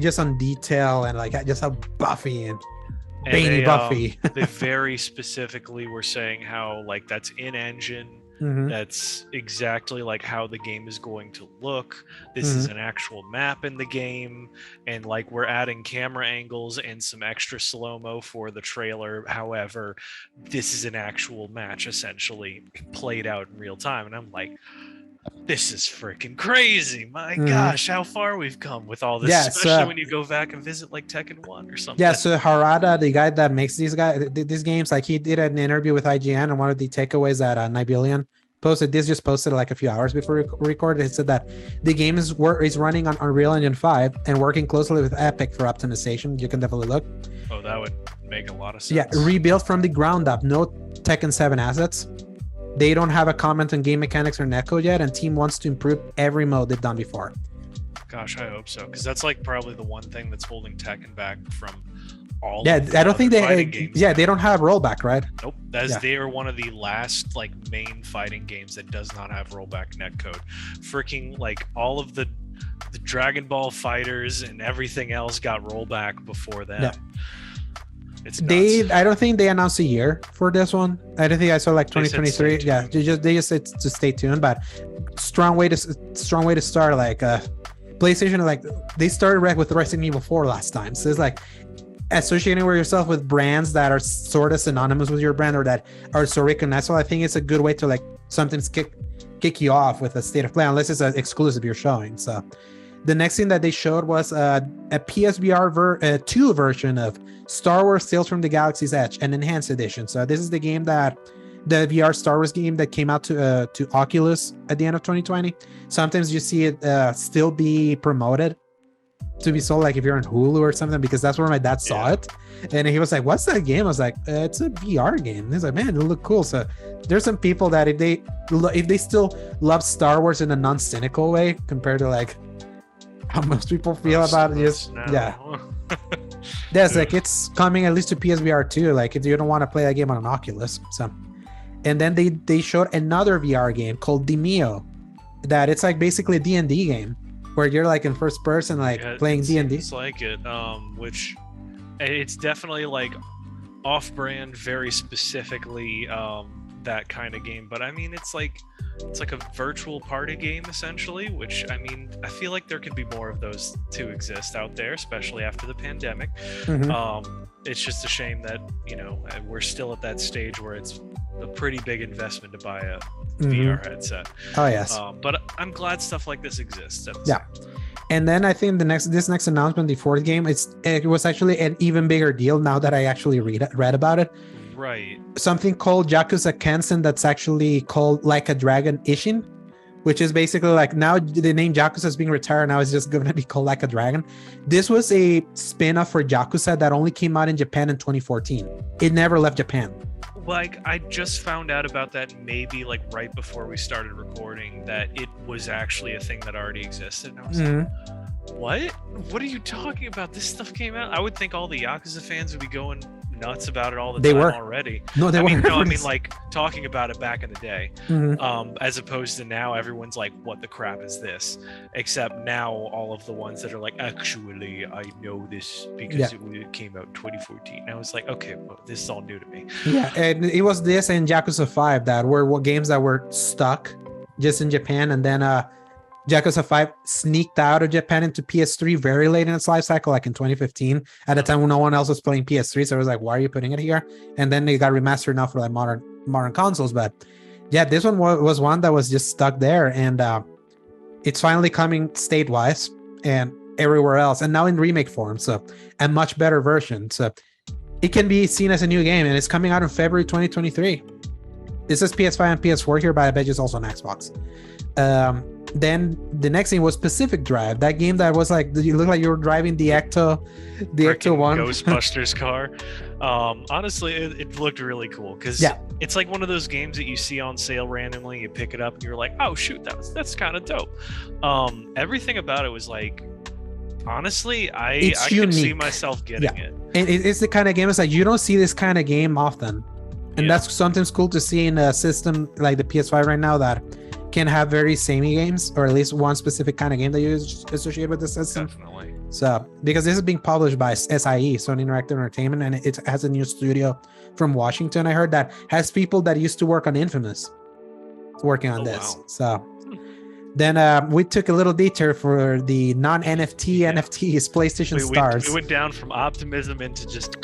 just on detail, and just how buffy and veiny Buffy. They very specifically were saying how that's in engine. That's exactly like how the game is going to look. This is an actual map in the game, and like we're adding camera angles and some extra slow-mo for the trailer. However, this is an actual match essentially played out in real time, and I'm like, this is freaking crazy. My gosh, how far we've come with all this, especially when you go back and visit like Tekken 1 or something. Yeah, so Harada, the guy that makes these games, like he did an interview with IGN, and one of the takeaways that Nibelian posted, this just posted like a few hours before we recorded, it said that the game is running on Unreal Engine 5 and working closely with Epic for optimization. You can definitely look. Oh, that would make a lot of sense. Yeah, rebuilt from the ground up, no Tekken 7 assets. They don't have a comment on game mechanics or netcode yet, and team wants to improve every mode they've done before. Gosh, I hope so, because that's like probably the one thing that's holding Tekken back from all. Yeah, I don't think they. Yeah, they don't have rollback, right? Nope. They are one of the last like main fighting games that does not have rollback netcode. Freaking like all of the Dragon Ball fighters and everything else got rollback before them. Yeah. It's nuts. I don't think they announced a year for this one. I don't think I saw like 2023. Yeah, they just said to stay tuned. But strong way to start. Like PlayStation, like they started with Resident Evil 4 last time. So it's like associating yourself with brands that are sort of synonymous with your brand or that are so recognizable. I think it's a good way to like sometimes kick you off with a state of play, unless it's an exclusive you're showing. So the next thing that they showed was a PSVR 2 version of Star Wars Tales from the Galaxy's Edge, an enhanced edition. So this is the game the VR Star Wars game that came out to Oculus at the end of 2020. Sometimes you see it still be promoted to be sold, like if you're on Hulu or something, because that's where my dad saw it. And he was like, what's that game? I was like, it's a VR game. And he's like, man, it'll look cool. So there's some people that if they still love Star Wars in a non-cynical way compared to like how most people feel about it, that's like it's coming at least to PSVR 2, like if you don't want to play that game on an Oculus. So, and then they showed another VR game called Demeo, that it's like basically a D&D game where you're like in first person, like playing D&D. It's like it, which it's definitely like off-brand, very specifically that kind of game. But I mean, it's like a virtual party game essentially, which I mean, I feel like there could be more of those to exist out there, especially after the pandemic. It's just a shame that, you know, we're still at that stage where it's a pretty big investment to buy a VR headset. Oh yes. But I'm glad stuff like this exists. And then I think this next announcement, the fourth game, it was actually an even bigger deal now that I actually read about it. Right. Something called Yakuza Kensen that's actually called Like a Dragon Ishin, which is basically like now the name Yakuza is being retired. Now it's just going to be called Like a Dragon. This was a spin-off for Yakuza that only came out in Japan in 2014. It never left Japan. Like, I just found out about that maybe like right before we started recording, that it was actually a thing that already existed. And I was like, what are you talking about? This stuff came out. I would think all the Yakuza fans would be going nuts about it all the time already. No, they weren't. I mean, like talking about it back in the day, as opposed to now, everyone's like, "What the crap is this?" Except now, all of the ones that are like, "Actually, I know this because it came out in 2014." I was like, "Okay, well, this is all new to me." Yeah, and it was this and Yakuza 5 that were games that were stuck just in Japan, and then Yakuza 5 sneaked out of Japan into PS3 very late in its life cycle, like in 2015, at a time when no one else was playing PS3. So I was like, why are you putting it here? And then they got remastered now for like modern consoles. But yeah, this one was one that was just stuck there, and it's finally coming state-wise and everywhere else, and now in remake form. So a much better version. So it can be seen as a new game, and it's coming out in February 2023. This is PS5 and PS4 here, but I bet it's also on Xbox. Then the next thing was Pacific Drive, that game that was like, you look like you were driving the Ecto one Ghostbusters car. Honestly, it looked really cool because it's like one of those games that you see on sale randomly, you pick it up and you're like, oh shoot, that's kind of dope. Everything about it was like, honestly, I can see myself getting it. And it's the kind of game, it's like you don't see this kind of game often, and that's sometimes cool to see in a system like the PS5 right now that can have very samey games, or at least one specific kind of game that you associate with the system. Definitely. So, because this is being published by SIE, Sony Interactive Entertainment, and it has a new studio from Washington, I heard, that has people that used to work on Infamous. working on Oh, this. wow. So then we took a little detour for the non-NFT Yeah. NFTs PlayStation We Stars. went down from optimism into just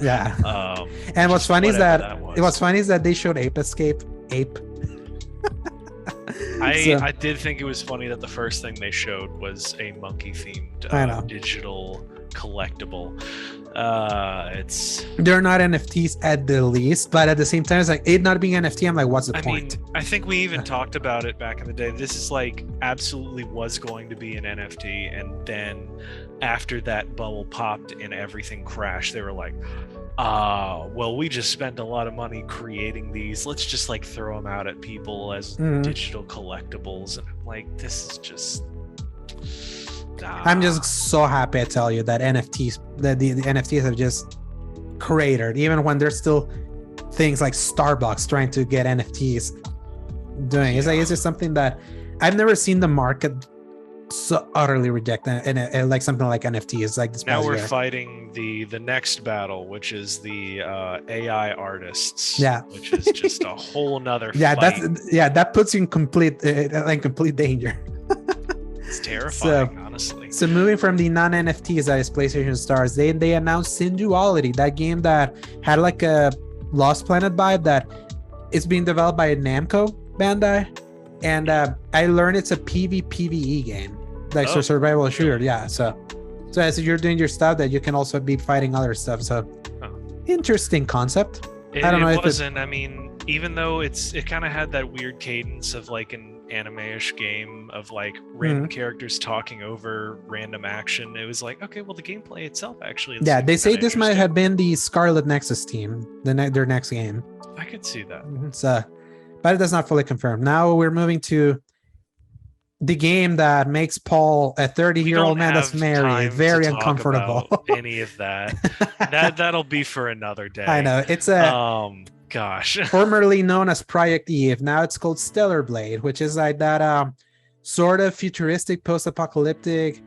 Yeah. And just what's funny is whatever that was. what's funny is that they showed Ape Escape. Ape. I did think it was funny that the first thing they showed was a monkey themed digital collectible. They're not NFTs at the least, but at the same time, it's like it not being NFT. I'm like, what's the point? I think we even talked about it back in the day. This is like absolutely was going to be an NFT, and then after that bubble popped and everything crashed, they were like, well, we just spent a lot of money creating these. Let's just like throw them out at people as digital collectibles. And I'm like, this is just. I'm just so happy, I tell you, that NFTs, that the NFTs have just cratered, even when there's still things like Starbucks trying to get NFTs doing. It's like, it's just something that I've never seen the market so utterly reject and like something like NFTs like this. Now we're fighting the next battle, which is the AI artists. Yeah, which is just a whole nother yeah fight. That puts you in complete danger. It's terrifying, honestly. So moving from the non-NFTs that is PlayStation Stars, they announced Sin Duality, that game that had like a Lost Planet vibe, that is being developed by Namco Bandai, and I learned it's a PvPvE game, like so survival shooter. Yeah, so as you're doing your stuff, that you can also be fighting other stuff. So interesting concept. I don't know if it wasn't. I mean, even though it kind of had that weird cadence of like an anime-ish game of like random characters talking over random action, it was like, okay, well, the gameplay itself actually. Yeah, they say this might have been the Scarlet Nexus team, their next game. I could see that. So, but it does not fully confirm. Now we're moving to the game that makes Paul, a 30-year-old man that's married, very uncomfortable. Any of that. That'll be for another day. I know. It's a gosh. formerly known as Project Eve. Now it's called Stellar Blade, which is like that sort of futuristic post-apocalyptic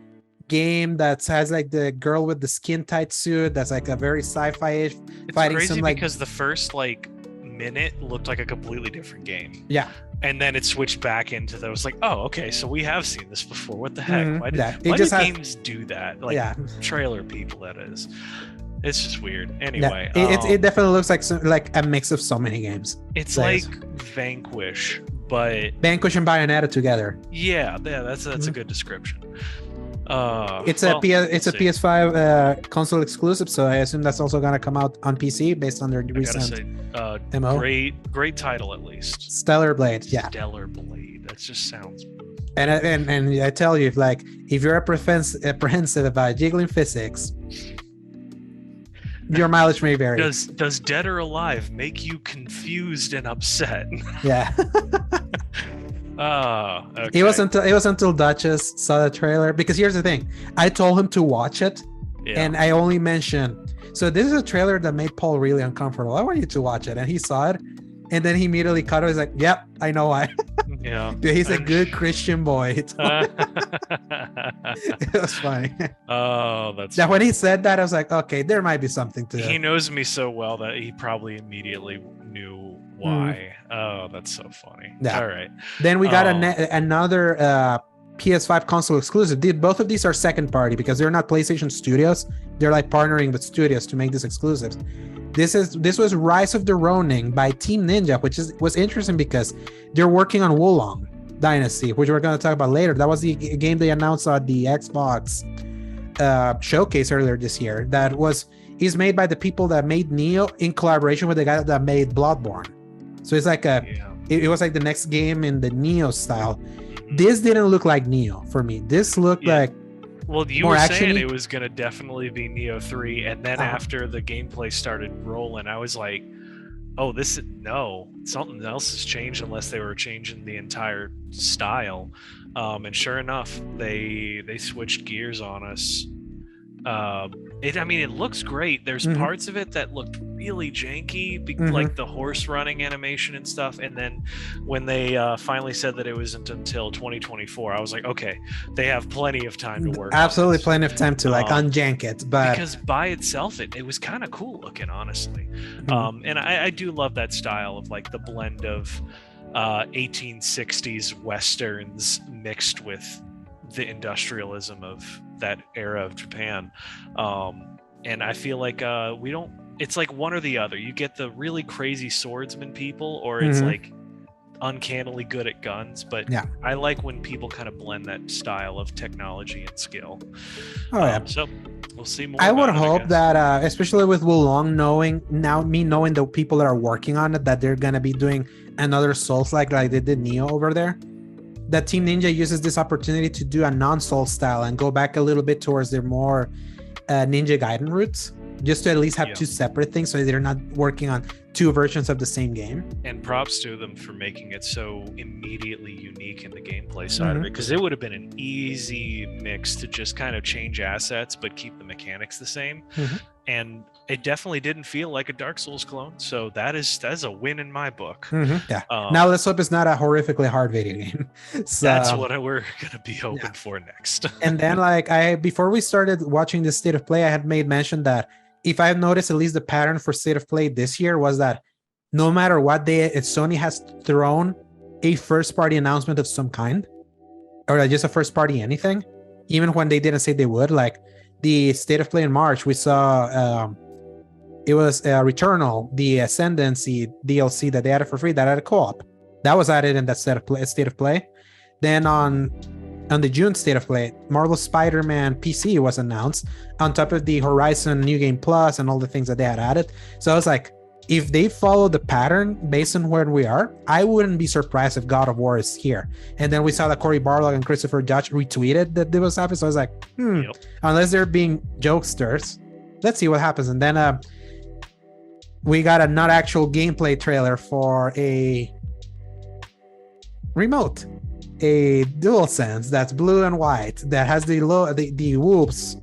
game that has like the girl with the skin tight suit that's like a very sci-fi-ish fighting. It's crazy some, like, because the first like minute looked like a completely different game. Yeah. And then it switched back into those like, oh, okay, so we have seen this before. What the heck? Why do games do that? Like trailer people, that is. It's just weird. Anyway, it definitely looks like a mix of so many games. It's like Vanquish, but Vanquish and Bayonetta together. Yeah, that's a good description. It's a PS5 console exclusive, so I assume that's also gonna come out on PC based on their recent demo. Great title, at least. Stellar Blade, yeah. Stellar Blade. That just sounds. And I tell you, if you're apprehensive about jiggling physics, your mileage may vary. Does Dead or Alive make you confused and upset? Yeah. Okay. It was until Duchess saw the trailer, because here's the thing, I told him to watch it, and I only mentioned, so this is a trailer that made Paul really uncomfortable. I want you to watch it, and he saw it, and then he immediately cut it. He's like, "Yep, I know why." Yeah, dude, he's a good Christian boy. It was funny. Oh, that's now when he said that, I was like, okay, there might be something to it. He knows me so well that he probably immediately knew why. Oh, that's so funny. Yeah. All right. Then we got another PS5 console exclusive. Both of these are second party because they're not PlayStation Studios. They're like partnering with studios to make these exclusives. This was Rise of the Ronin by Team Ninja, which was interesting because they're working on Wulong Dynasty, which we're going to talk about later. That was the game they announced at the Xbox showcase earlier this year. Is made by the people that made Nioh in collaboration with the guy that made Bloodborne. So it's like it was like the next game in the Nioh style. This didn't look like Nioh for me. This looked like you were saying it was going to definitely be Nioh 3, and then after the gameplay started rolling, I was like, oh, something else has changed, unless they were changing the entire style. And sure enough, they switched gears on us. It looks great. There's parts of it that looked really janky, like the horse running animation and stuff. And then when they finally said that it wasn't until 2024, I was like, okay, they have plenty of time to work. Absolutely, plenty of time to unjank it. But because by itself, it was kind of cool looking, honestly. And I do love that style of like the blend of 1860s westerns mixed with the industrialism of that era of Japan. And I feel like we don't, it's like one or the other. You get the really crazy swordsman people, or it's like uncannily good at guns, but Yeah. I like when people kind of blend that style of technology and skill. Yeah. So we'll see more. I would about it, hope guess. that, especially with Wulong knowing the people that are working on it, that they're gonna be doing another Souls like they did Neo over there. That Team Ninja uses this opportunity to do a non-Souls style and go back a little bit towards their more Ninja Gaiden roots, just to at least have two separate things, so they're not working on two versions of the same game. And props to them for making it so immediately unique in the gameplay side of it, because it would have been an easy mix to just kind of change assets but keep the mechanics the same. And it definitely didn't feel like a Dark Souls clone, so that is a win in my book. Yeah. Now let's hope it's not a horrifically hard video game. So, that's what we're gonna be hoping for next. And then before we started watching this state of play, I had made mention that if I've noticed, at least the pattern for state of play this year was that no matter what day, Sony has thrown a first party announcement of some kind, or just a first party anything, even when they didn't say they would. Like the state of play in March, we saw it was Returnal, the Ascendancy DLC that they added for free, that had a co-op. That was added in that state of play. Then on the June state of play, Marvel Spider-Man PC was announced on top of the Horizon New Game Plus and all the things that they had added. So I was like, if they follow the pattern based on where we are, I wouldn't be surprised if God of War is here. And then we saw that Cory Barlog and Christopher Judge retweeted that it was happening. So I was like, unless they're being jokesters, let's see what happens. And then we got a not actual gameplay trailer for a remote, a DualSense that's blue and white, that has the whoops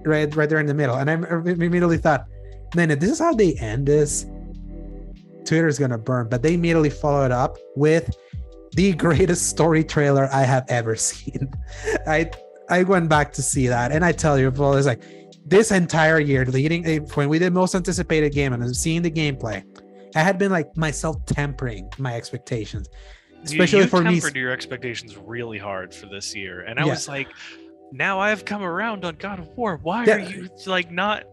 right there in the middle. And I immediately thought, man, if this is how they end this, Twitter's gonna burn. But they immediately followed up with the greatest story trailer I have ever seen. I went back to see that, and I tell you, Paul, it's like this entire year leading when we did most anticipated game and seeing the gameplay, I had been like myself tempering my expectations, especially for me. You tempered your expectations really hard for this year, and I was like, now I've come around on God of War. Why are you like not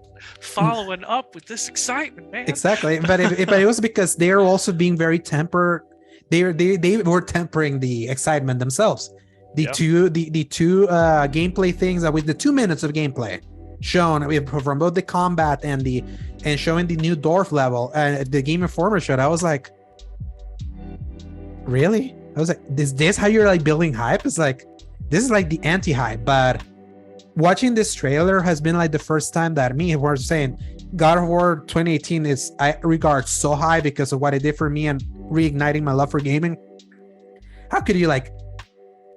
following up with this excitement, man? Exactly, but it was because they're also being very tempered. They were tempering the excitement themselves. The two gameplay things that with the 2 minutes of gameplay shown from both the combat and showing the new dwarf level and the Game Informer showed, I was like, really? I was like, is this how you're like building hype? It's like, this is like the anti-hype. But watching this trailer has been like the first time that me was saying God of War 2018 I regard so high because of what it did for me and reigniting my love for gaming. How could you like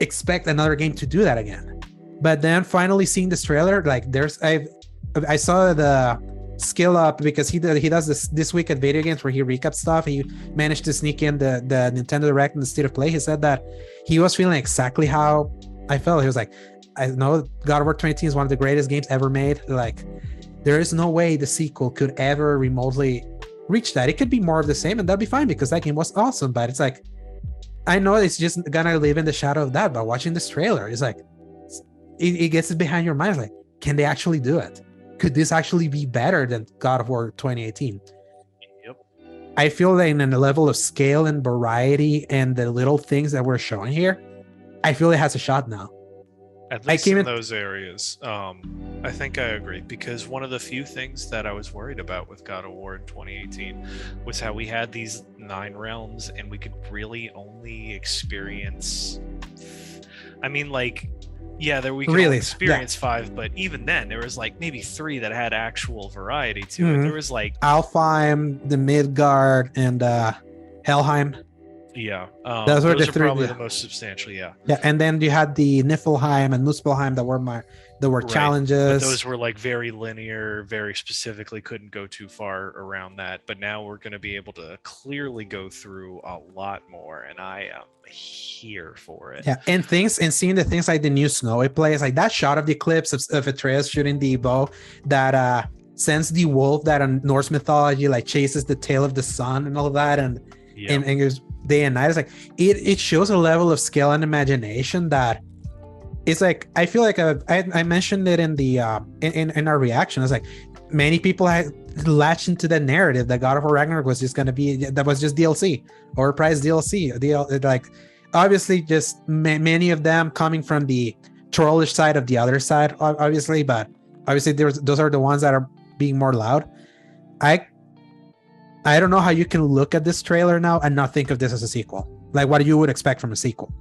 expect another game to do that again? But then finally seeing this trailer, like I saw the skill up because he does this week at video games where he recaps stuff. He managed to sneak in the Nintendo Direct and the State of Play. He said that he was feeling exactly how I felt. He was like, I know God of War 2018 is one of the greatest games ever made. Like, there is no way the sequel could ever remotely reach that. It could be more of the same, and that'd be fine because that game was awesome. But it's like, I know it's just gonna live in the shadow of that. But watching this trailer, it's like, it gets it behind your mind. It's like, can they actually do it? Could this actually be better than God of War 2018? Yep. I feel that in the level of scale and variety and the little things that we're showing here, I feel it has a shot now. At least in those areas. I think I agree, because one of the few things that I was worried about with God of War in 2018 was how we had these 9 realms and we could really only experience, I mean, like, yeah, we could only experience 5, but even then there was like maybe 3 that had actual variety to it. There was like Alfheim, the Midgard, and Helheim. Yeah, those were probably the most substantial. Yeah, and then you had the Niflheim and Muspelheim that were challenges. But those were like very linear, very specifically, couldn't go too far around that. But now we're going to be able to clearly go through a lot more, and I am here for it. Yeah, and seeing the things like the new Snowy place, like that shot of the eclipse of Atreus shooting the bow that sends the wolf that in Norse mythology like chases the tail of the sun and all that, and it was day and night. It's like it shows a level of skill and imagination that it's like I feel like I mentioned it in the in our reaction. It's like many people had latched into the narrative that God of War Ragnarok was just gonna be that was just DLC, overpriced DLC. Like obviously just many of them coming from the trollish side of the other side, obviously, but obviously those are the ones that are being more loud. I don't know how you can look at this trailer now and not think of this as a sequel, like what you would expect from a sequel.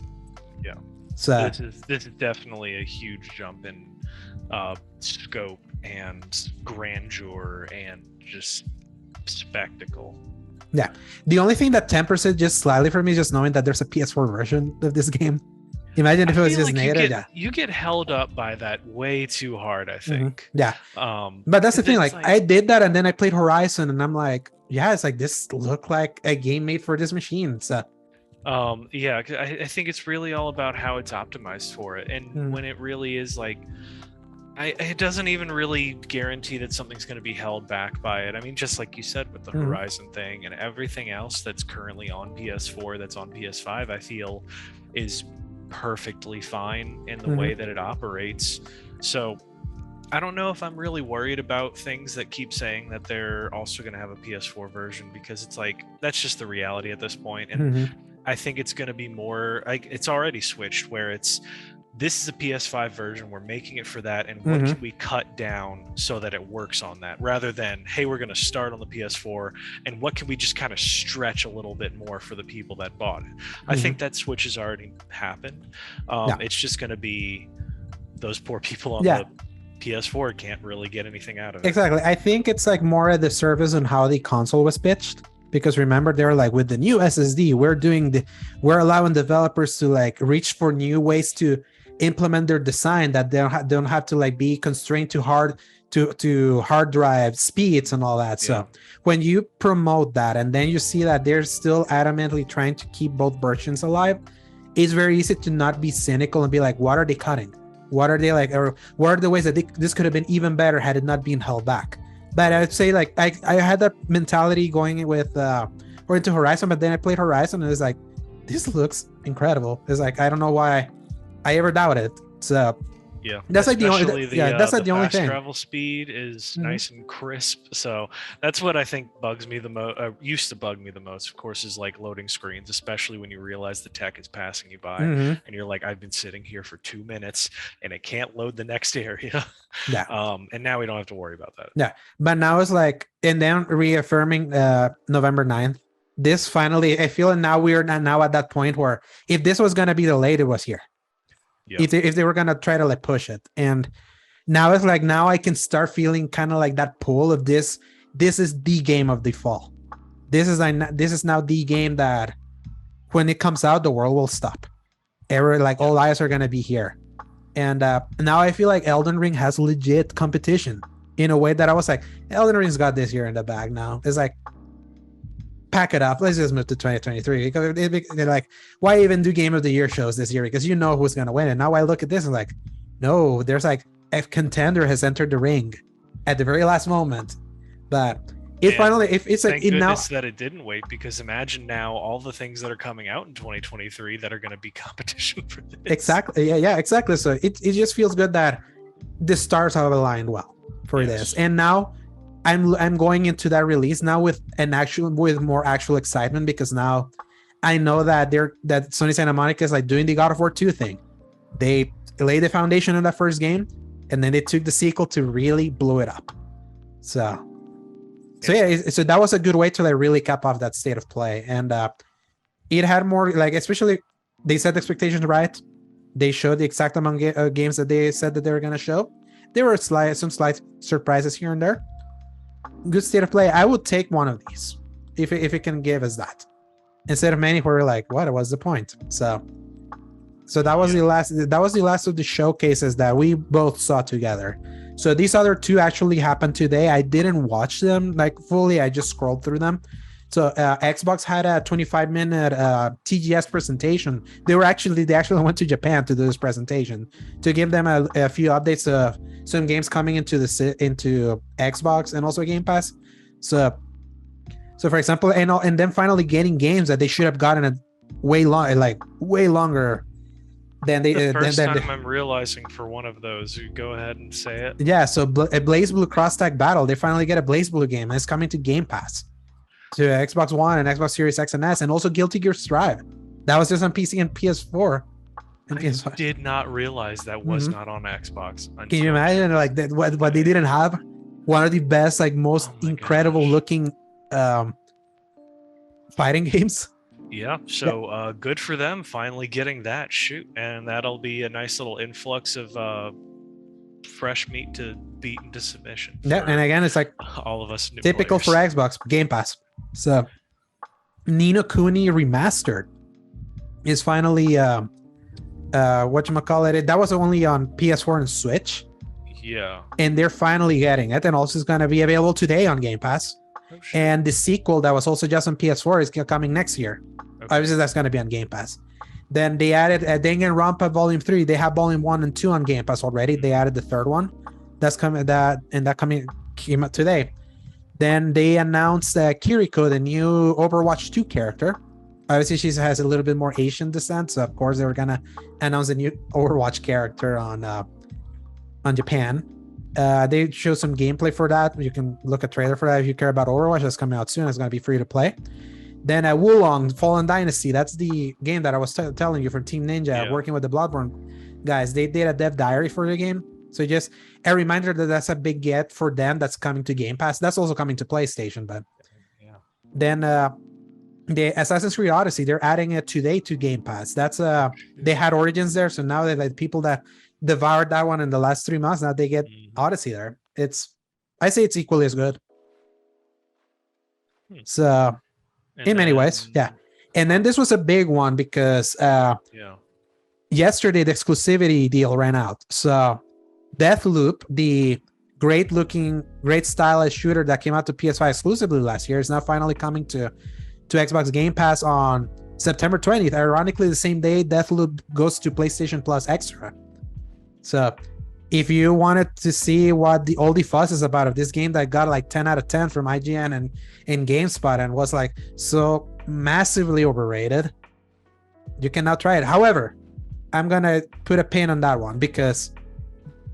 Yeah. So this is definitely a huge jump in scope and grandeur and just spectacle. Yeah. The only thing that tempers it just slightly for me is just knowing that there's a PS4 version of this game. Imagine if it was just native. You get held up by that way too hard, I think. Yeah. But that's the thing. Like I did that and then I played Horizon and I'm like, yeah, it's like this looked like a game made for this machine. So yeah, I think it's really all about how it's optimized for it. And when it really is like it doesn't even really guarantee that something's going to be held back by it. I mean, just like you said with the Horizon thing and everything else that's currently on PS4, that's on PS5, I feel is perfectly fine in the way that it operates. So I don't know if I'm really worried about things that keep saying that they're also going to have a PS4 version, because it's like, that's just the reality at this point. And I think it's going to be more like it's already switched where this is a PS5 version, we're making it for that, and what can we cut down so that it works on that, rather than, hey, we're going to start on the PS4, and what can we just kind of stretch a little bit more for the people that bought it. I think that switch has already happened. It's just going to be those poor people on the PS4 can't really get anything out of it. Exactly. I think it's like more at the surface on how the console was pitched. Because remember, they're like, with the new SSD, we're allowing developers to like reach for new ways to implement their design that they don't have to like be constrained to hard drive speeds and all that. So when you promote that and then you see that they're still adamantly trying to keep both versions alive, it's very easy to not be cynical and be like, what are they cutting? What are they like, or what are the ways that this could have been even better had it not been held back? But I would say like I had that mentality going with or into Horizon, but then I played Horizon and it's like, this looks incredible. It's like, I don't know why I ever doubted it. So yeah, that's like the only that's like the only thing. Travel speed is nice and crisp, so that's what I think bugs me the most. Used to bug me the most, of course, is like loading screens, especially when you realize the tech is passing you by and you're like, I've been sitting here for 2 minutes and it can't load the next area. And now we don't have to worry about that. But now it's like, and then reaffirming November 9th, this finally, I feel now we're now at that point where if this was going to be delayed, it was here. If they were gonna try to like push it, and now it's like, now I can start feeling kind of like that pull of this is the game of the fall. This is now the game that when it comes out, the world will stop. All eyes are gonna be here, and now I feel like Elden Ring has legit competition in a way that I was like, Elden Ring's got this year in the bag. Now it's like, pack it up, let's just move to 2023. They're like, why even do Game of the Year shows this year? Because you know who's going to win. And now I look at this and like, no, there's like a contender has entered the ring at the very last moment. But finally, if it's like, goodness that it didn't wait, because imagine now all the things that are coming out in 2023 that are going to be competition for this. Exactly. Yeah, exactly. So it just feels good that the stars have aligned well for this. And now I'm going into that release now with more actual excitement, because now I know that Sony Santa Monica is like doing the God of War 2 thing. They laid the foundation in that first game, and then they took the sequel to really blow it up. So that was a good way to like really cap off that state of play, and it had more like, especially they set the expectations right. They showed the exact amount of games that they said that they were going to show. There were some slight surprises here and there. Good state of play. I would take one of these if it can give us that, instead of many where we're like, what was the point? So that was the last of the showcases that we both saw together. So these other two actually happened today. I didn't watch them like fully. I just scrolled through them. So Xbox had a 25-minute TGS presentation. They actually went to Japan to do this presentation to give them a few updates of some games coming into Xbox and also Game Pass. So So for example, and then finally getting games that they should have gotten a way longer than they The first than time I'm realizing for one of those, you go ahead and say it. yeah. So a Blaze Blue Cross Tag Battle, they finally get a Blaze Blue game, and it's coming to Game Pass, to Xbox One and Xbox Series X and S, and also Guilty Gear Strive. That was just on PC and PS4. And I PS5. did not realize that was not on Xbox. Can you imagine like that? What they didn't have? One of the best, like most incredible looking fighting games. Yeah, so good for them finally getting that. Shoot, and that'll be a nice little influx of fresh meat to beat into submission. Yeah, and again, it's like all of us typical players. for Xbox Game Pass. So Ni no Kuni Remastered is finally whatchamacallit, that was only on PS4 and Switch. Yeah. And they're finally getting it, and also is going to be available today on Game Pass. Oh, and the sequel that was also just on PS4 is coming next year. Okay. Obviously, that's going to be on Game Pass. Then they added Danganronpa Volume 3. They have Volume 1 and 2 on Game Pass already. They added the third one. That's coming. That came out today. Then they announced Kiriko, the new Overwatch 2 character. Obviously, she has a little bit more Asian descent, so of course they were gonna announce a new Overwatch character on Japan. They showed some gameplay for that. You can look at trailer for that if you care about Overwatch. That's coming out soon. It's gonna be free to play. Then Wulong Fallen Dynasty. That's the game that I was telling you from Team Ninja, working with the Bloodborne guys. They did a dev diary for the game. So just a reminder that that's a big get for them. That's coming to Game Pass. That's also coming to PlayStation. But then the Assassin's Creed Odyssey, they're adding it today to Game Pass. That's they had Origins there, so now the people that devoured that one in the last 3 months, now they get Odyssey there. I say it's equally as good. So in many ways, yeah. And then this was a big one because yesterday the exclusivity deal ran out. So Deathloop, the great looking, great stylish shooter that came out to PS5 exclusively last year, is now finally coming to Xbox Game Pass on September 20th. Ironically, the same day Deathloop goes to PlayStation Plus Extra. So if you wanted to see what all the fuss is about of this game that got like 10 out of 10 from IGN and GameSpot and was like so massively overrated, you can now try it. However, I'm gonna put a pin on that one because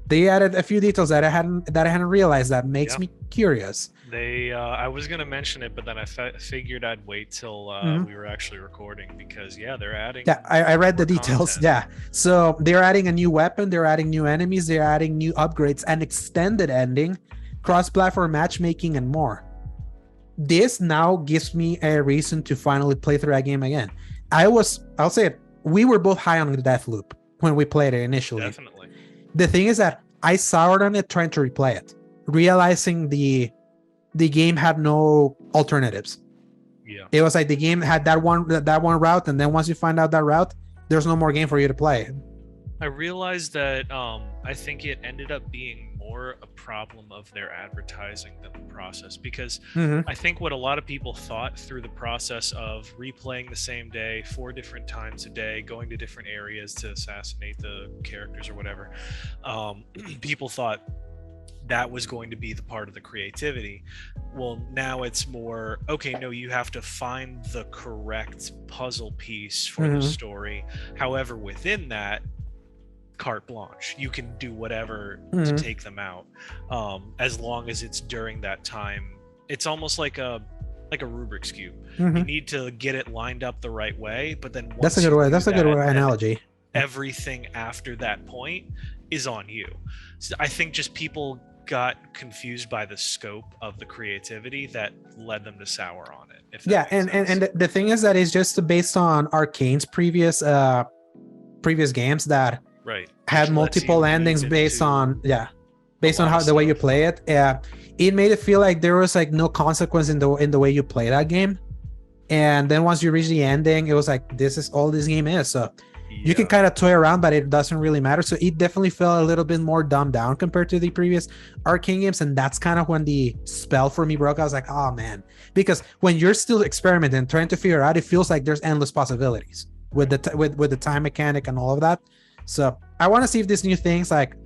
they added a few details that I hadn't realized that makes me curious. I was gonna mention it, but then I figured I'd wait till we were actually recording because they're adding. Yeah, I read the details. Content. Yeah, so they're adding a new weapon, they're adding new enemies, they're adding new upgrades, an extended ending, cross-platform matchmaking, and more. This now gives me a reason to finally play through that game again. I'll say it. We were both high on the Deathloop when we played it initially. Definitely. The thing is that I soured on it trying to replay it, realizing the game had no alternatives. Yeah. It was like the game had that one route, and then once you find out that route, there's no more game for you to play. I realized that I think it ended up being more a problem of their advertising than the process, because I think what a lot of people thought through the process of replaying the same day 4 different times a day, going to different areas to assassinate the characters or whatever, people thought that was going to be the part of the creativity. Well, now it's more, okay, no, you have to find the correct puzzle piece for the story. However, within that, carte blanche, you can do whatever to take them out, as long as it's during that time. It's almost like a Rubik's cube. You need to get it lined up the right way, but then once that's a good analogy. Everything after that point is on you. So I think just people got confused by the scope of the creativity that led them to sour on it. And the thing is that it's just based on Arcane's previous games that had multiple endings based on how the way you play it. It made it feel like there was like no consequence in the way you play that game, and then once you reach the ending, it was like, this is all this game is. So you can kind of toy around, but it doesn't really matter. So it definitely felt a little bit more dumbed down compared to the previous Arcane games, and that's kind of when the spell for me broke. I was like, oh man, because when you're still experimenting, trying to figure out, it feels like there's endless possibilities with the time mechanic and all of that. So I want to see if these new things, like,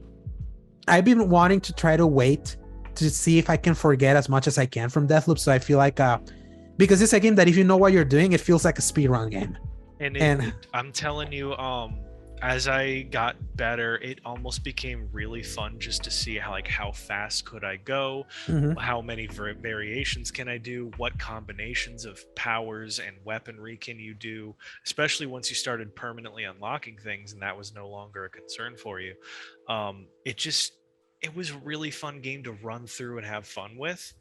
I've been wanting to try to wait to see if I can forget as much as I can from Deathloop. So I feel like because it's a game that if you know what you're doing, it feels like a speedrun game. And I'm telling you, as I got better, it almost became really fun just to see how fast could I go, how many variations can I do, what combinations of powers and weaponry can you do, especially once you started permanently unlocking things and that was no longer a concern for you. It was a really fun game to run through and have fun with.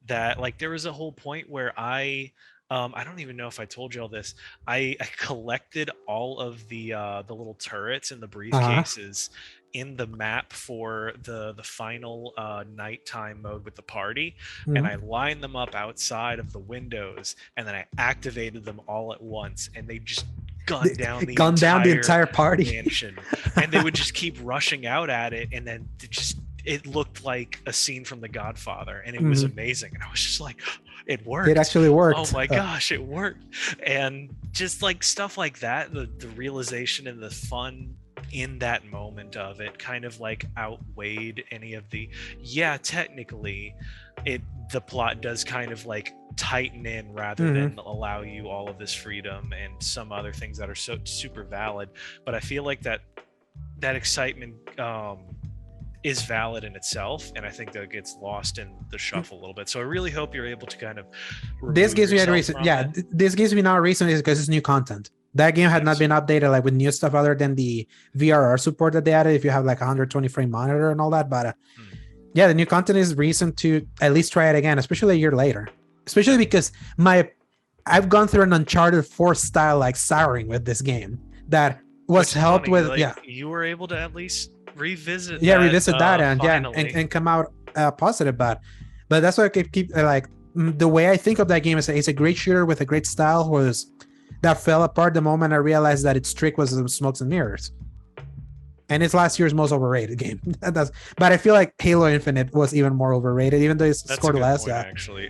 That there was a whole point where I don't even know if I told you all this. I collected all of the little turrets and the briefcases in the map for the final nighttime mode with the party, and I lined them up outside of the windows, and then I activated them all at once, and they just gunned down the entire party mansion, and they would just keep rushing out at it, and then it looked like a scene from The Godfather, and it was amazing, and I was just like, it worked. It actually worked. Oh my gosh, it worked. And just stuff like that, the realization and the fun in that moment of it kind of outweighed any of the, technically the plot does kind of tighten in rather than allow you all of this freedom and some other things that are so super valid. But I feel like that excitement is valid in itself, and I think that gets lost in the shuffle a little bit. So I really hope you're able to kind of this gives me a reason. This gives me now a reason, is because it's new content. That game had not been updated with new stuff other than the VRR support that they added if you have 120 frame monitor and all that. But the new content is reason to at least try it again, especially a year later. Especially because I've gone through an Uncharted 4 style souring with this game that was helped with you were able to at least revisit that and come out positive. But that's why I keep the way I think of that game is it's a great shooter with a great style that fell apart the moment I realized that its trick was some smokes and mirrors, and it's last year's most overrated game. But I feel like Halo Infinite was even more overrated, even though it scored less. Actually,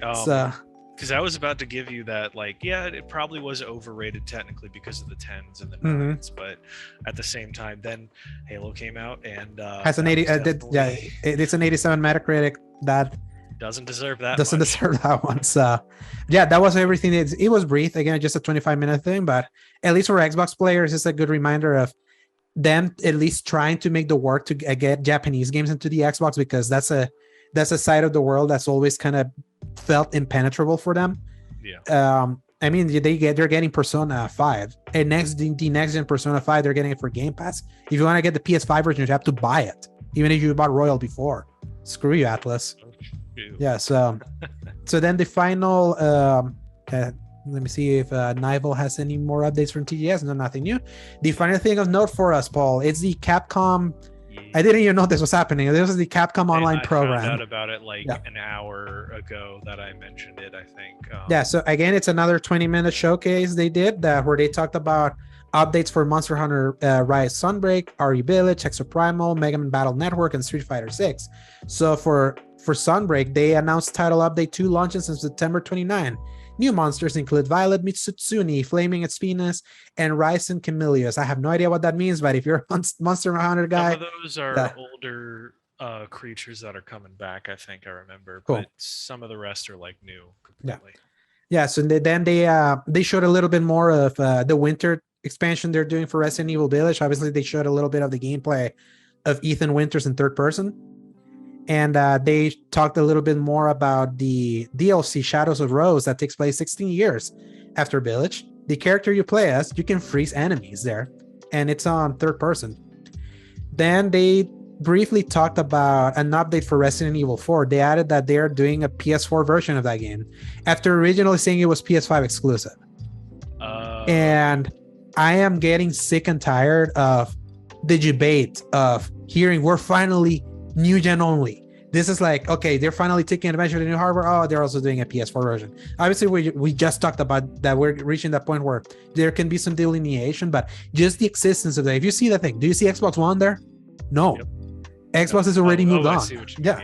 because I was about to give you that, it probably was overrated technically because of the 10s and the 9s, but at the same time, then Halo came out and has an 80. It's an 87 Metacritic. That doesn't deserve that. Deserve that one. So, that was everything. It was brief. Again, just a 25-minute thing, but at least for Xbox players, it's a good reminder of them at least trying to make the work to get Japanese games into the Xbox, because that's a side of the world that's always kind of felt impenetrable for them. I mean, they're getting Persona 5, and the next gen Persona 5, they're getting it for Game Pass. If you want to get the PS5 version, you have to buy it, even if you bought Royal before. Screw you, Atlas. So then the final let me see if Nival has any more updates from TGS. No, nothing new. The final thing of note for us, Paul, it's the Capcom. I didn't even know this was happening. This is the Capcom online program. I found out about it an hour ago that I mentioned it, I think. So again, it's another 20-minute showcase they did where they talked about updates for Monster Hunter Rise Sunbreak, RE Village, Exoprimal, Mega Man Battle Network, and Street Fighter 6. So for Sunbreak, they announced Title Update 2 launches in September 29. New monsters include Violet Mitsutsune, Flaming Espinas, and Ryzen Camellios. I have no idea what that means, but if you're a Monster Hunter guy... Some of those are older creatures that are coming back, I think I remember. Cool. But some of the rest are new completely. So then they showed a little bit more of the winter expansion they're doing for Resident Evil Village. Obviously, they showed a little bit of the gameplay of Ethan Winters in third person. And they talked a little bit more about the DLC Shadows of Rose that takes place 16 years after Village. The character you play as, you can freeze enemies there, and it's on third person. Then they briefly talked about an update for Resident Evil 4. They added that they're doing a PS4 version of that game after originally saying it was PS5 exclusive. And I am getting sick and tired of the debate of hearing we're finally new gen only. This is okay, they're finally taking advantage of the new hardware. Oh, they're also doing a PS4 version. Obviously, we just talked about that. We're reaching that point where there can be some delineation, but just the existence of that. If you see that thing, do you see Xbox One there? No. Yep. Xbox has already moved on. Yeah.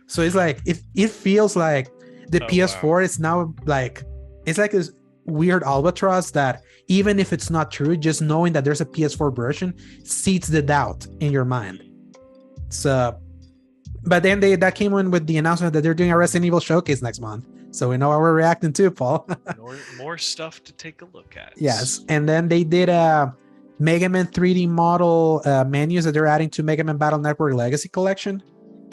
So it's it feels like the PS4 is now it's like this weird albatross that even if it's not true, just knowing that there's a PS4 version seeds the doubt in your mind. So, but then that came in with the announcement that they're doing a Resident Evil showcase next month. So we know what we're reacting to, Paul. More stuff to take a look at. Yes. And then they did a Mega Man 3D model menus that they're adding to Mega Man Battle Network Legacy Collection.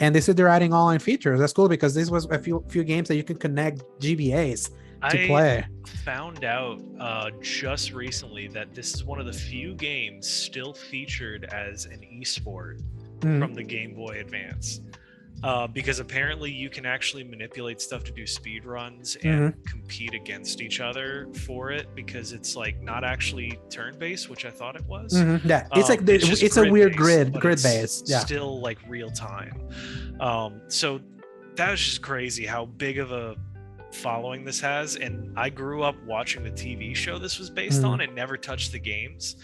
And they said they're adding online features. That's cool because this was a few games that you can connect GBAs to play. Found out just recently that this is one of the few games still featured as an esport from the Game Boy Advance. Because apparently you can actually manipulate stuff to do speed runs and compete against each other for it, because it's like not actually turn-based, which I thought it was. Yeah, it's like it's a weird grid based. Yeah, still like real time. So that was just crazy how big of a following this has. And I grew up watching the TV show this was based on and never touched the games.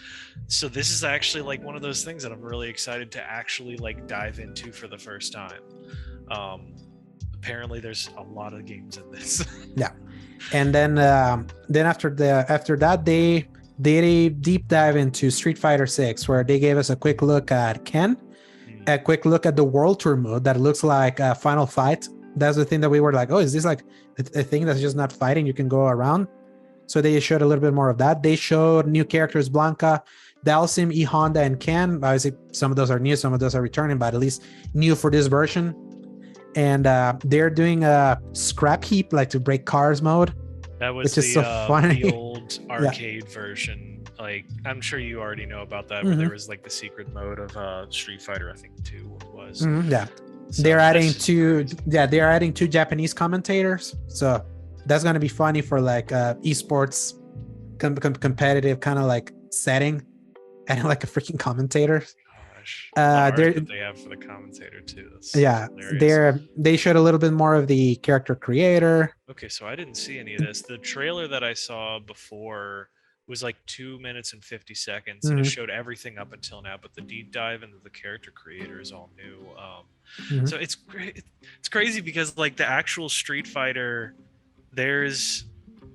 So this is actually like one of those things that I'm really excited to actually like dive into for the first time. Apparently there's a lot of games in this. Yeah. And then after that they did a deep dive into Street Fighter 6, where they gave us a quick look at Ken, a quick look at the World Tour mode that looks like a Final Fight. That's the thing that we were like, oh, is this like a thing that's just not fighting? You can go around. So they showed a little bit more of that. They showed new characters, Blanca, Dalsim, E Honda, and Ken. Obviously, some of those are new, some of those are returning, but at least new for this version. And they're doing a scrap heap, like to break cars mode. That was the old arcade version. Like, I'm sure you already know about that, where there was like the secret mode of Street Fighter, I think 2 was. Yeah. So they're adding two Japanese commentators, so that's gonna be funny for like esports competitive kind of like setting, and like a freaking commentator. Gosh, they have for the commentator too. They showed a little bit more of the character creator. Okay, so I didn't see any of this. The trailer that I saw before was like 2 minutes and 50 seconds, and it showed everything up until now, but the deep dive into the character creator is all new. So it's great. It's crazy because like the actual Street Fighter, there's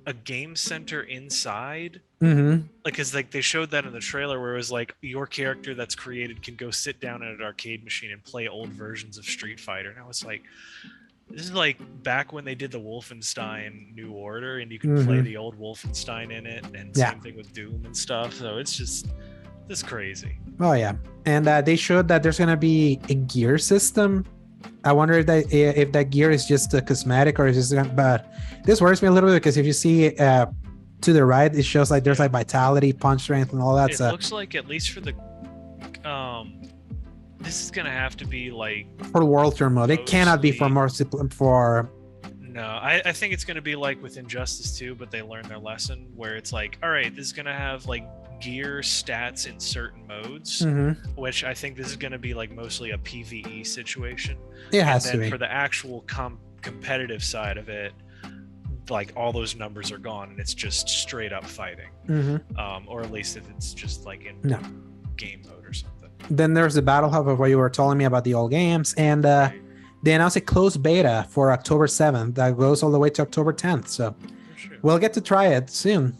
a game center inside. Like, because like they showed that in the trailer, where it was like your character that's created can go sit down at an arcade machine and play old versions of Street Fighter. And I was like, this is like back when they did the Wolfenstein New Order, and you can play the old Wolfenstein in it, and same thing with Doom and stuff. So it's just crazy. Oh yeah, and they showed that there's gonna be a gear system. I wonder if that gear is just a cosmetic or is just. But this worries me a little bit, because if you see to the right, it shows like there's like vitality, punch strength, and all that. It looks like, at least for the this is gonna have to be like for World Tour mode. It cannot be for No, I think it's gonna be like with Injustice 2, but they learned their lesson, where it's like, all right, this is gonna have like gear stats in certain modes, which I think this is gonna be like mostly a PvE situation. It has to be. For the actual competitive side of it, like all those numbers are gone, and it's just straight up fighting. Or at least if it's just like in game mode or something. Then there's the Battle Hub of what you were telling me about the old games, and they announced a closed beta for October 7th that goes all the way to October 10th. So we'll get to try it soon.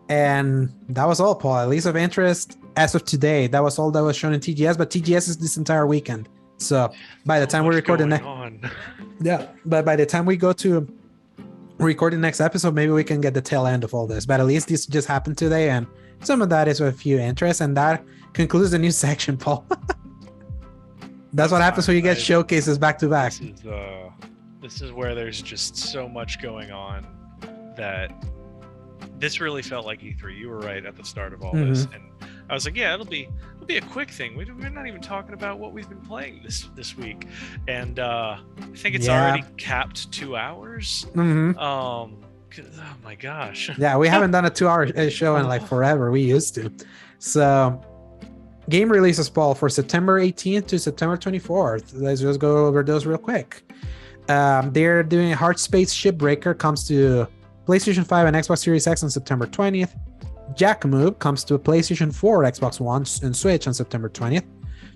And that was all, Paul, at least of interest as of today. That was all that was shown in TGS, but TGS is this entire weekend. So by the time we record the next, but by the time we go to record the next episode, maybe we can get the tail end of all this. But at least this just happened today, and some of that is with a few interests, and that concludes the news section, Paul. That's what happens when you get showcases back to back. This is where there's just so much going on that this really felt like E3. You were right at the start of all this, and I was like, yeah, it'll be a quick thing. We're not even talking about what we've been playing this week, and I think it's already capped 2 hours. Oh my gosh. Yeah, we haven't done a 2-hour show in like forever. We used to. So game releases, Paul, for September 18th to September 24th. Let's just go over those real quick. They're doing Hard Space Shipbreaker, comes to PlayStation 5 and Xbox Series X on September 20th. Jack Move comes to PlayStation 4, Xbox One, and Switch on September 20th.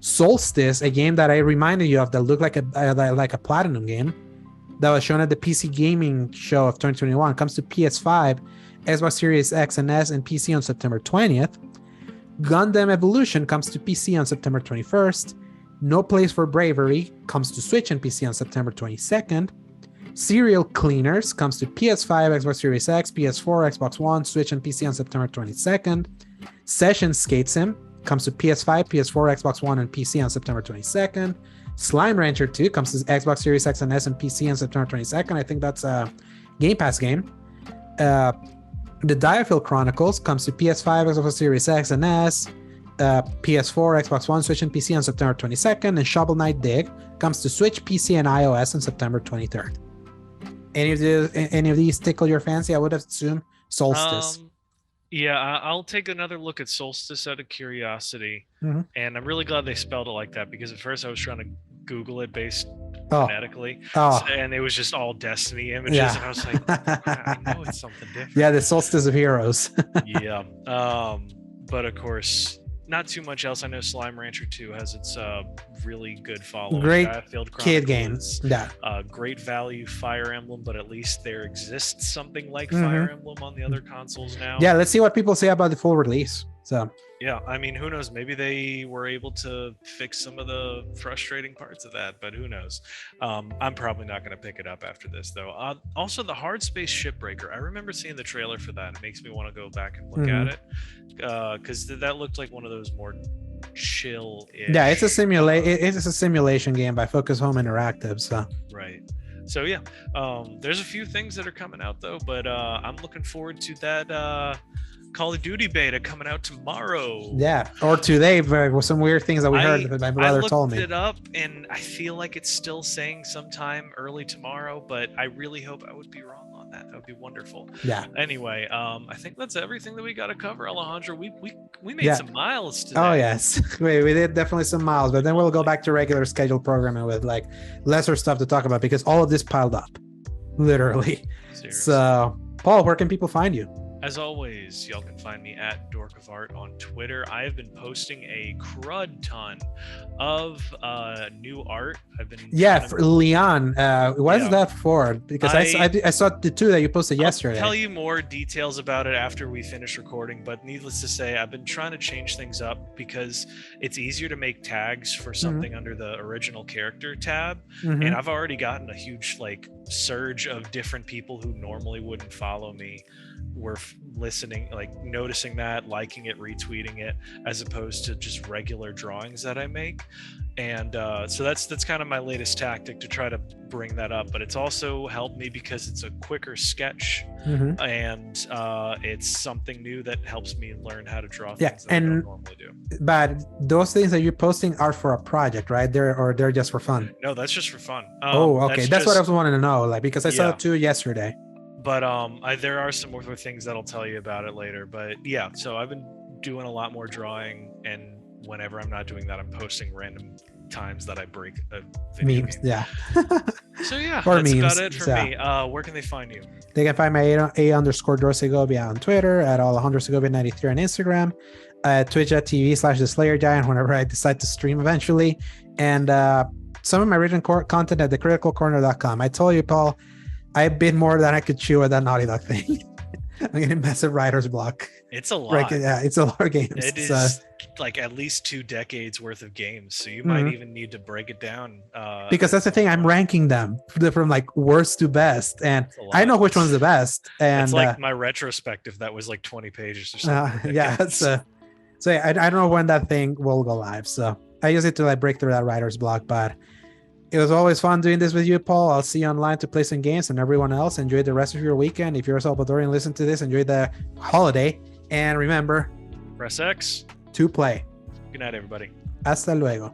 Solstice, a game that I reminded you of that looked like a Platinum game that was shown at the PC Gaming Show of 2021, comes to PS5, Xbox Series X and S, and PC on September 20th. Gundam Evolution comes to PC on September 21st. No Place for Bravery comes to Switch and PC on September 22nd. Serial Cleaners comes to PS5, Xbox Series X, PS4, Xbox One, Switch, and PC on September 22nd. Session Skate Sim comes to PS5, PS4, Xbox One, and PC on September 22nd. Slime Rancher 2 comes to Xbox Series X and S and PC on September 22nd. I think that's a Game Pass game. The Diaphil Chronicles comes to PS5, Xbox Series X and S, PS4, Xbox One, Switch, and PC on September 22nd. And Shovel Knight Dig comes to Switch, PC, and iOS on September 23rd. Any of these tickle your fancy? I would assume Solstice. Yeah, I'll take another look at Solstice out of curiosity. And I'm really glad they spelled it like that, because at first I was trying to Google it based phonetically. And it was just all Destiny images. And I was like, I know it's something different. Yeah, the Solstice of Heroes. Yeah. But of course, not too much else. I know Slime Rancher 2 has its really good following. Great Battlefield kid games. Yeah. Great value Fire Emblem, but at least there exists something like Fire Emblem on the other consoles now. Yeah, let's see what people say about the full release. So yeah, I mean, who knows? Maybe they were able to fix some of the frustrating parts of that, but who knows? I'm probably not going to pick it up after this, though. Also, the Hard Space Shipbreaker. I remember seeing the trailer for that. It makes me want to go back and look at it, because that looked like one of those more chill. Yeah, it's a simulation game by Focus Home Interactive. So right. So yeah, there's a few things that are coming out though, but I'm looking forward to that. Call of Duty beta coming out tomorrow. Yeah, or today, with some weird things that we heard that my brother told me. I looked it up, and I feel like it's still saying sometime early tomorrow, but I really hope I would be wrong on that. That would be wonderful. Yeah. Anyway, I think that's everything that we got to cover, Alejandro. We made some miles today. Oh yes, we did definitely some miles, but then we'll go back to regular scheduled programming with like lesser stuff to talk about, because all of this piled up, literally. Seriously. So, Paul, where can people find you? As always, y'all can find me at Dork of Art on Twitter. I have been posting a crud ton of new art. I've been for Leon. What is that for? Because I saw the two that you posted yesterday. I'll tell you more details about it after we finish recording, but needless to say, I've been trying to change things up because it's easier to make tags for something under the original character tab. And I've already gotten a huge surge of different people who normally wouldn't follow me were listening, noticing that, liking it, retweeting it, as opposed to just regular drawings that I make. And so that's kind of my latest tactic to try to bring that up. But it's also helped me because it's a quicker sketch, and it's something new that helps me learn how to draw things that I don't normally do. But those things that you're posting are for a project, right? They're just for fun. No, that's just for fun. Okay, that's what I was wanting to know, because I saw it too yesterday. But there are some more things that I'll tell you about it later. But yeah, so I've been doing a lot more drawing, and whenever I'm not doing that, I'm posting random times that I break a video memes. Game. Yeah. So yeah, or that's memes. about it for me. Where can they find you? They can find my A_Dorsegovia on Twitter, at Alejandro_Segovia93 on Instagram, at Twitch.tv/TheSlayerGiant whenever I decide to stream eventually, and some of my written content at thecriticalcorner.com. I told you, Paul, I bit more than I could chew at that Naughty Dog thing. I'm getting massive writer's block. It's a lot. Yeah, it's a lot of games. It is at least 2 decades worth of games, so you might even need to break it down. Because that's the thing, I'm ranking them from worst to best, and I know which one's the best. And it's like my retrospective that was 20 pages or something. So yeah, I don't know when that thing will go live. So I use it to break through that writer's block, but it was always fun doing this with you, Paul. I'll see you online to play some games, and everyone else, enjoy the rest of your weekend. If you're a Salvadorian, listen to this, enjoy the holiday, and remember, press X to play. Good night, everybody. Hasta luego.